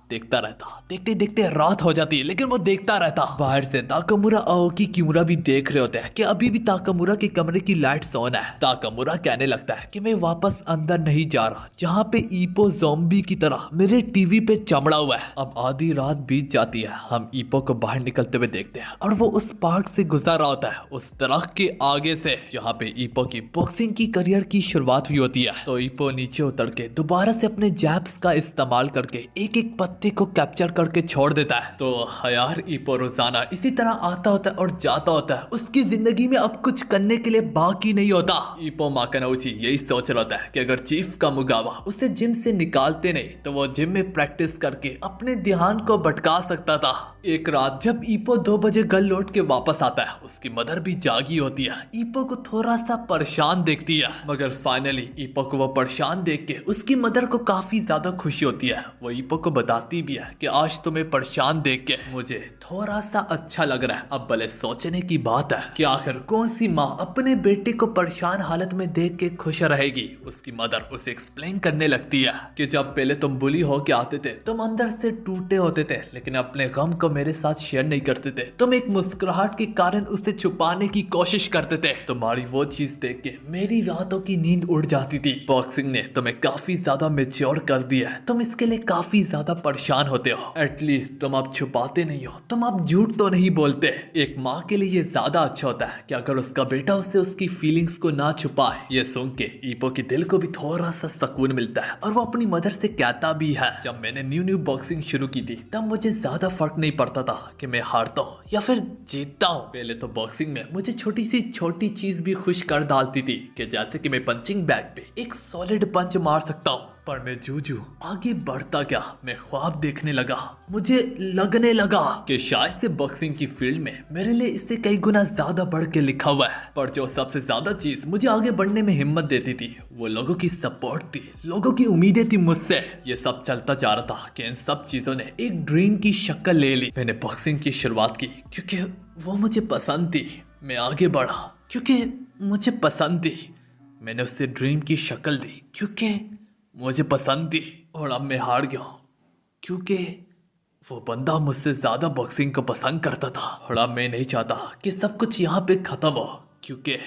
देखते देखते रात हो जाती है, लेकिन वो देखता रहता। बाहर से ताकामुरा आओकी किमुरा भी देख रहे होते हैं कि अभी भी ताकामुरा के कमरे की लाइट्स ऑन है। ताकामुरा कहने लगता है कि मैं वापस अंदर नहीं जा रहा, जहाँ पे ईपो ज़ॉम्बी की तरह मेरे टीवी पे चमड़ा हुआ है। अब आधी रात बीत जाती है, हम ईपो को बाहर निकलते हुए देखते हैं और वो उस पार्क से गुजर रहा होता है, उस दरख्त के आगे से जहाँ पे ईपो की बॉक्सिंग की करियर की शुरुआत हुई होती है। तो ईपो नीचे उतर के दोबारा से अपने जैब्स का इस्तेमाल करके एक एक पत्ते को कैप्चर करके छोड़ देता है। तो यार ईपो रोजाना इसी तरह आता होता है और जाता होता है, उसकी जिंदगी में अब कुछ करने के लिए बाकी नहीं होता। ईपो माकानोची यही सोच रहा था कि अगर चीफ का मुगावा उसे जिम से निकालते नहीं तो वो जिम में प्रैक्टिस करके अपने ध्यान को भटका सकता था। एक रात जब ईपो 2 बजे घर लौट के वापस आता है, उसकी मदर भी जागी होती है। ईपो को थोड़ा सा परेशान देखती है, मगर फाइनली ईपो को वो परेशान देख के उसकी मदर को काफी ज्यादा खुशी होती है। वो ईपो को बताती भी है कि आज तुम्हें परेशान देख के मुझे थोड़ा सा अच्छा लग रहा है। अब भले सोचने की बात है कि आखिर कौन सी माँ अपने बेटे को परेशान हालत में देख के खुश रहेगी। उसकी मदर उसे एक्सप्लेन करने लगती है कि जब पहले तुम बुली हो के आते थे तुम अंदर से टूटे होते थे, लेकिन अपने गम को मेरे साथ शेयर नहीं करते थे। तुम एक मुस्कुराहट के कारण उसे छुपाने की कोशिश करते थे। तुम्हारी वो चीज देख के मेरी रातों की नींद उड़ जाती थी। बॉक्सिंग ने तुम्हें काफी ज्यादा मेच्योर कर दिया है। तुम इसके लिए काफी ज्यादा परेशान होते हो। एटलीस्ट तुम अब छुपाते नहीं हो, तुम अब झूठ तो नहीं बोलते। एक माँ के लिए ये ज्यादा अच्छा होता है कि अगर उसका बेटा उससे उसकी फीलिंग्स को ना छुपाए। ये सुन के ईपो के दिल को भी थोड़ा सा सुकून मिलता है और वो अपनी मदर से कहता भी है, जब मैंने न्यू बॉक्सिंग शुरू की थी तब मुझे ज्यादा फर्क नहीं पड़ता था कि मैं हारता हूँ या फिर जीतता हूँ। पहले तो बॉक्सिंग में मुझे छोटी सी छोटी चीज भी खुश कर डालती थी कि जैसे कि मैं पंचिंग बैग पे एक सॉलिड पंच मार सकता हूँ। पर मैं जूझू आगे बढ़ता गया, मैं ख्वाब देखने लगा। मुझे लगने लगा कि शायद से बॉक्सिंग की फील्ड में मेरे लिए इससे कई गुना ज्यादा बढ़ के लिखा हुआ है। पर जो सबसे ज्यादा चीज मुझे आगे बढ़ने में हिम्मत देती थी वो लोगों की सपोर्ट थी, लोगों की उम्मीदें थी मुझसे। ये सब चलता जा रहा था कि इन सब चीजों ने एक ड्रीम की शक्ल ले ली। मैंने बॉक्सिंग की शुरुआत की क्योंकि वो मुझे पसंद थी। मैं आगे बढ़ा क्योंकि मुझे पसंद थी। मैंने उससे ड्रीम की शक्ल दी क्योंकि मुझे पसंद थी। और अब मैं हार गया क्योंकि वो बंदा मुझसे ज्यादा बॉक्सिंग को पसंद करता था। और अब मैं नहीं चाहता कि सब कुछ यहाँ पे खत्म हो क्योंकि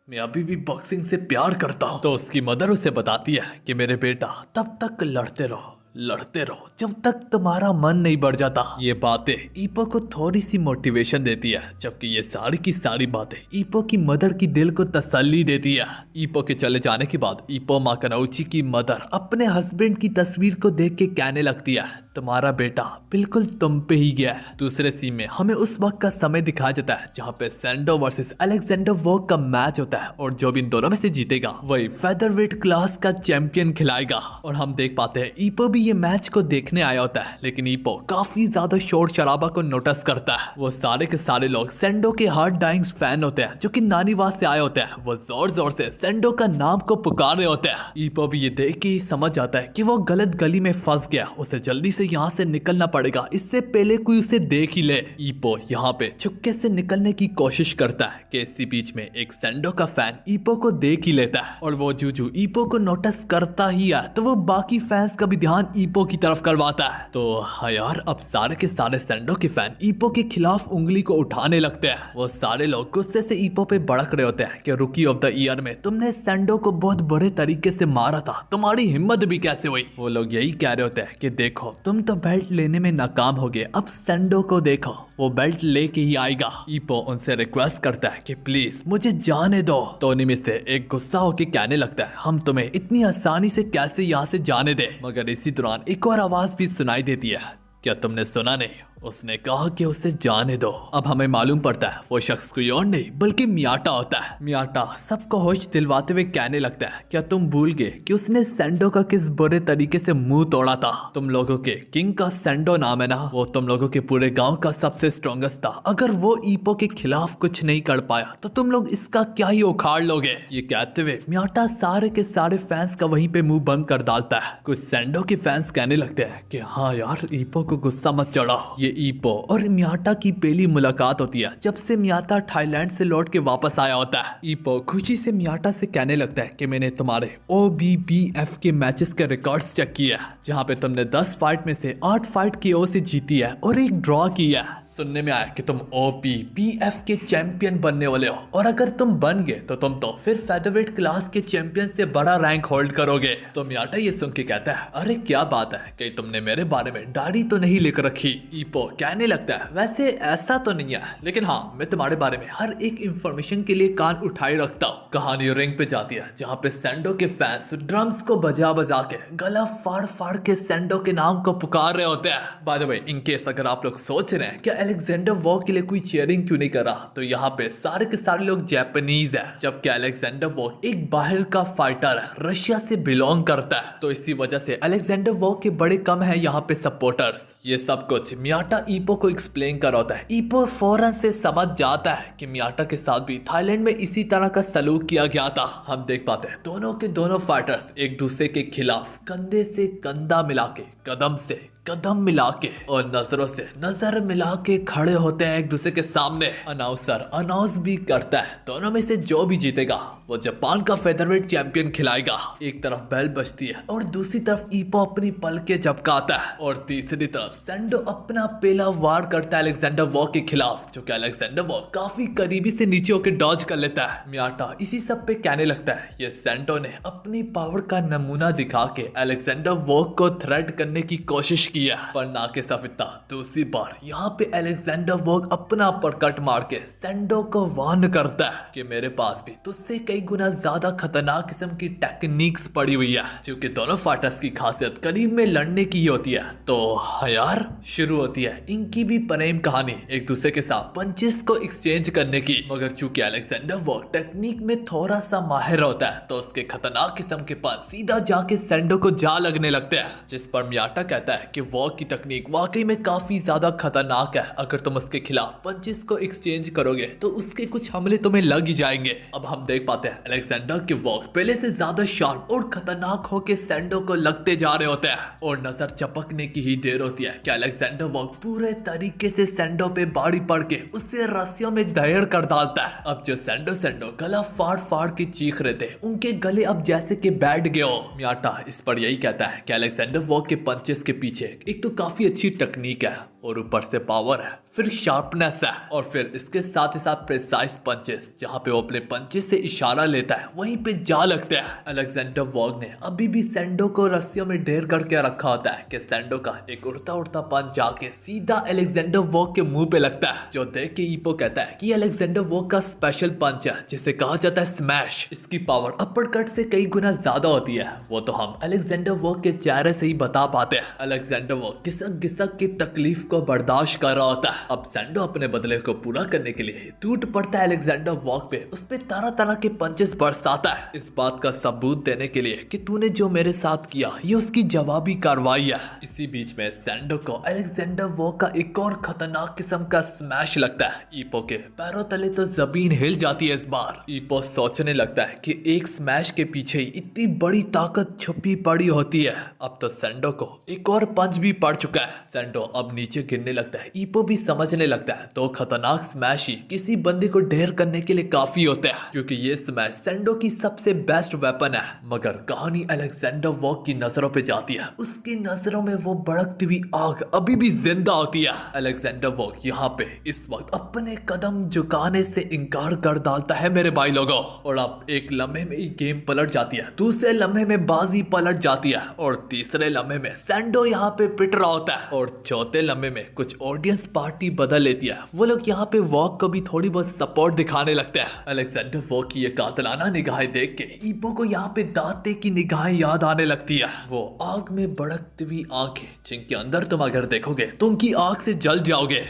मैं अभी भी बॉक्सिंग से प्यार करता हूँ। तो उसकी मदर उसे बताती है कि मेरे बेटा तब तक लड़ते रहो जब तक तुम्हारा मन नहीं बढ़ जाता। ये बातें ईपो को थोड़ी सी मोटिवेशन देती है, जबकि ये सारी की सारी बातें ईपो की मदर की दिल को तसल्ली देती है। ईपो के चले जाने के बाद ईपो माकानोची की मदर अपने हस्बैंड की तस्वीर को देख के कहने लगती है, तुम्हारा बेटा बिल्कुल तुम पे ही गया है। दूसरे सीन में हमें उस वक्त का समय दिखाया जाता है जहाँ पे सैंडो वर्सेस अलेक्जेंडर वोग का मैच होता है और जो भी इन दोनों में से जीतेगा वही फेदरवेट क्लास का चैंपियन खिलाएगा। और हम देख पाते हैं ईपो भी ये मैच को देखने आया होता है, लेकिन ईपो काफी ज्यादा शोर शराबा को नोटिस करता है। वो सारे के सारे लोग सैंडो के हार्ड डाइंग फैन होते हैं जो कि नानीवास से आए होते हैं। वो जोर जोर से सैंडो का नाम को पुकार रहे होते हैं। ईपो भी ये देख के ही समझ जाता है कि वो गलत गली में फंस गया, उसे जल्दी से यहाँ से निकलना पड़ेगा, इससे पहले कोई उसे देख ही ले। ईपो यहाँ पे चुपके से निकलने की कोशिश करता है कि इसी बीच में एक सैंडो का फैन ईपो को देख ही लेता है और वो जूजू ईपो को नोटिस करता ही है तो वो बाकी फैंस का भी ध्यान ईपो की तरफ करवाता है। तो हाँ यार, अब सारे के सारे सैंडो के फैन ईपो के खिलाफ उंगली को उठाने लगते हैं। वो सारे लोग गुस्से से ईपो पे भड़क रहे होते हैं कि रुकी ऑफ द ईयर में तुमने सैंडो को बहुत बुरे तरीके से मारा था, तुम्हारी हिम्मत भी कैसे हुई। वो लोग यही कह रहे होते हैं कि देखो तुम तो बेल्ट लेने में नाकाम हो गए, अब सैंडो को देखो वो बेल्ट लेके ही आएगा। ईपो उनसे रिक्वेस्ट करता है कि प्लीज मुझे जाने दो। तो उन्हीं में से एक गुस्सा होके कहने लगता है, हम तुम्हें इतनी आसानी से कैसे यहाँ से जाने दे। मगर इसी दौरान एक और आवाज भी सुनाई देती है, क्या तुमने सुना नहीं? उसने कहा कि उसे जाने दो। अब हमें मालूम पड़ता है वो शख्स कोई और नहीं बल्कि मियाटा होता है। मियाटा सबको होश दिलवाते हुए कहने लगता है, क्या तुम भूल गए कि उसने सैंडो का किस बुरे तरीके से मुंह तोड़ा था? तुम लोगों के किंग का सैंडो नाम है ना, वो तुम लोगों के पूरे गांव का सबसे स्ट्रॉन्गेस्ट था। अगर वो ईपो के खिलाफ कुछ नहीं कर पाया तो तुम लोग इसका क्या ही उखाड़ लोगे। ये कहते हुए मियाटा सारे के सारे फैंस का वहीं पे मुंह बंद कर डालता है। कुछ सैंडो के फैंस कहने लगते हैं कि हाँ यार, ईपो को गुस्सा मत चढ़ाओ। ये ईपो और मियाटा की पहली मुलाकात होती है जब से मियाटा थाईलैंड से लौट के वापस आया होता है। ईपो खुशी से मियाटा से कहने लगता है कि मैंने तुम्हारे OBBF के मैचेस के रिकॉर्ड्स चेक किया है, जहाँ पे तुमने 10 फाइट में से 8 फाइट KO से जीती है और एक ड्रॉ की है। सुनने में आया कि तुम OBBF के चैंपियन बनने वाले हो और अगर तुम बन गए तो तुम तो फिर फेदरवेट क्लास के चैंपियन से बड़ा रैंक होल्ड करोगे। तो मियाटा ये सुन के कहता है, अरे क्या बात है, कि तुमने मेरे बारे में डायरी तो नहीं लिख रखी? ईपो कहने लगता है वैसे ऐसा तो नहीं है, लेकिन हाँ मैं तुम्हारे बारे में हर एक इंफॉर्मेशन के लिए कान उठाए रखता हूँ। कहानी रिंग पे जाती है जहाँ पे सैंडो के फैंस ड्रम्स को बजा बजा के गला फाड़ फाड़ के सैंडो के नाम को पुकार रहे होते हैं। By the way, in case अगर आप लोग सोच रहे हैं कि अलेक्जेंडर वॉक के लिए कोई चीयरिंग क्यों नहीं कर रहा, तो यहाँ पे सारे के सारे लोग जापानीज है, जबकि अलेक्जेंडर वॉक एक बाहर का फाइटर है, रशिया से बिलोंग करता है। तो इसी वजह से अलेक्जेंडर वॉक के बड़े कम है यहाँ पे सपोर्टर्स। ये सब कुछ मियाटा ईपो को एक्सप्लेन कर होता है। ईपो फौरन से समझ जाता है कि मियाटा के साथ भी थाईलैंड में इसी तरह का सलूक किया गया था। हम देख पाते हैं दोनों के दोनों फाइटर्स एक दूसरे के खिलाफ कंधे से कंधा मिला के, कदम से कदम मिला के और नजरों से नजर मिला के खड़े होते हैं एक दूसरे के सामने। अनाउंसर अनाउंस भी करता है दोनों में से जो भी जीतेगा वो जापान का फेदरवेट चैंपियन खिलाएगा। एक तरफ बेल बजती है और दूसरी तरफ ईपो अपनी पलकें झपकाता है और तीसरी तरफ सैंडो अपना पहला वार करता है अलेक्जेंडर वॉक के खिलाफ, जो कि अलेक्जेंडर वॉक काफी करीबी से नीचे होकर डॉज कर लेता है। मियाटा इसी सब पे कहने लगता है ये सैंडो ने अपनी पावर का नमूना दिखा के अलेक्जेंडर वॉक को थ्रेट करने की कोशिश किया, पर ना के सिर्फ इतना, दूसरी बार यहाँ पे अलेक्जेंडर वॉक अपना परकट मार के सैंडो को वार्न करता है कि मेरे पास भी तुझसे कई गुना ज्यादा खतरनाक किस्म की टेक्निक्स पड़ी हुई है, क्योंकि दोनों फाइटर्स की खासियत करीब में लड़ने की ही होती है। तो हाँ यार, शुरू होती है इनकी भी प्रेम कहानी एक दूसरे के साथ पंचेस को एक्सचेंज करने की। मगर चूंकि अलेक्जेंडर वॉक टेक्निक में थोड़ा सा माहिर होता है, तो उसके खतरनाक किस्म के पास सीधा जाके सैंडो को जा लगने लगते हैं, जिस पर मियाटा कहता है कि वॉक की टेक्निक वाकई में काफी ज्यादा खतरनाक है। अगर तुम उसके खिलाफ पंचेस को एक्सचेंज करोगे तो उसके कुछ हमले तुम्हें लग ही जाएंगे। अब हम देख पाते हैं अलेक्जेंडर के वॉक पहले से ज्यादा शार्प और खतरनाक होके सैंडो को लगते जा रहे होते हैं और नजर चपकने की ही देर होती है कि अलेक्जेंडर वॉक पूरे तरीके से सैंडो पे बाड़ी पड़ के उसे रस्सियों में दहेड़ कर डालता है। अब जो सैंडो गला फाड़ फाड़ के चीख रहे थे, उनके गले अब जैसे कि बैठ गए हो। मियाटा इस पर यही कहता है कि अलेक्जेंडर वॉक के पंचेस के पीछे एक तो काफी अच्छी टेक्निक है और ऊपर से पावर है, फिर शार्पनेस है और फिर इसके साथ ही साथ प्रिसाइज पंचेस, जहां पे वो अपने पंचेस से इशारा लेता है वहीं पे जा लगता है। अलेक्जेंडर वॉक ने अभी भी सैंडो को रस्सियों में ढेर करके रखा होता है कि सैंडो का एक उड़ता उड़ता पंच जाके सीधा अलेक्जेंडर वॉक के मुंह पे लगता है, जो देख के ईपो कहता है कि अलेक्जेंडर वॉक का स्पेशल पंच है जिसे कहा जाता है स्मैश। इसकी पावर अपर कट से कई गुना ज्यादा होती है, वो तो हम अलेक्जेंडर वॉक के चेहरे से ही बता पाते हैं। अलेक्जेंडर वॉक घिसक घिसक की तकलीफ को बर्दाश्त कर रहा होता है। अब सैंडो अपने बदले को पूरा करने के लिए टूट पड़ता है अलेक्जेंडर वॉक पे, उस पे तरह तरह के पंचेस बरसाता है, इस बात का सबूत देने के लिए कि तूने जो मेरे साथ किया ये उसकी जवाबी कार्रवाई है। इसी बीच में सैंडो को अलेक्जेंडर वॉक का एक और खतरनाक किस्म का स्मैश लगता है। ईपो के पैरों तले तो जमीन हिल जाती है। इस बार ईपो सोचने लगता है कि एक स्मैश के पीछे ही इतनी बड़ी ताकत छुपी पड़ी होती है। अब तो सैंडो को एक और पंच भी पड़ चुका है। सैंडो अब नीचे गिरने लगता है। ईपो भी समझने लगता है तो खतरनाक स्मैश ही किसी बंदे को ढेर करने के लिए काफी होता है, क्योंकि ये स्मैश सैंडो की सबसे बेस्ट वेपन है। मगर कहानी अलेक्जेंडर वॉक की नजरों पे जाती है। उसकी नजरों में वो भड़कती हुई आग अभी भी जिंदा होती है। अलेक्जेंडर वॉक यहाँ पे इस वक्त अपने कदम झुकाने से इनकार कर डालता है मेरे भाई लोगों, और अब एक लम्हे में ही गेम पलट जाती है, दूसरे लम्हे में बाजी पलट जाती है और तीसरे लम्हे में सैंडो यहाँ पे पिट रहा होता है और चौथे लम्हे में कुछ ऑडियंस पार्टी बदल लेती है। वो लोग यहाँ पे वॉक को भी थोड़ी बहुत सपोर्ट दिखाने लगते हैं। अलेक्जेंडर वॉक की ये कातलाना निगाहें देख के ईपो को यहाँ पे दांते की निगाहें याद आने लगती है। वो आग में भड़कती हुई आंखें जिनके अंदर तुम अगर देखोगे तो उनकी आग से जल जाओगे।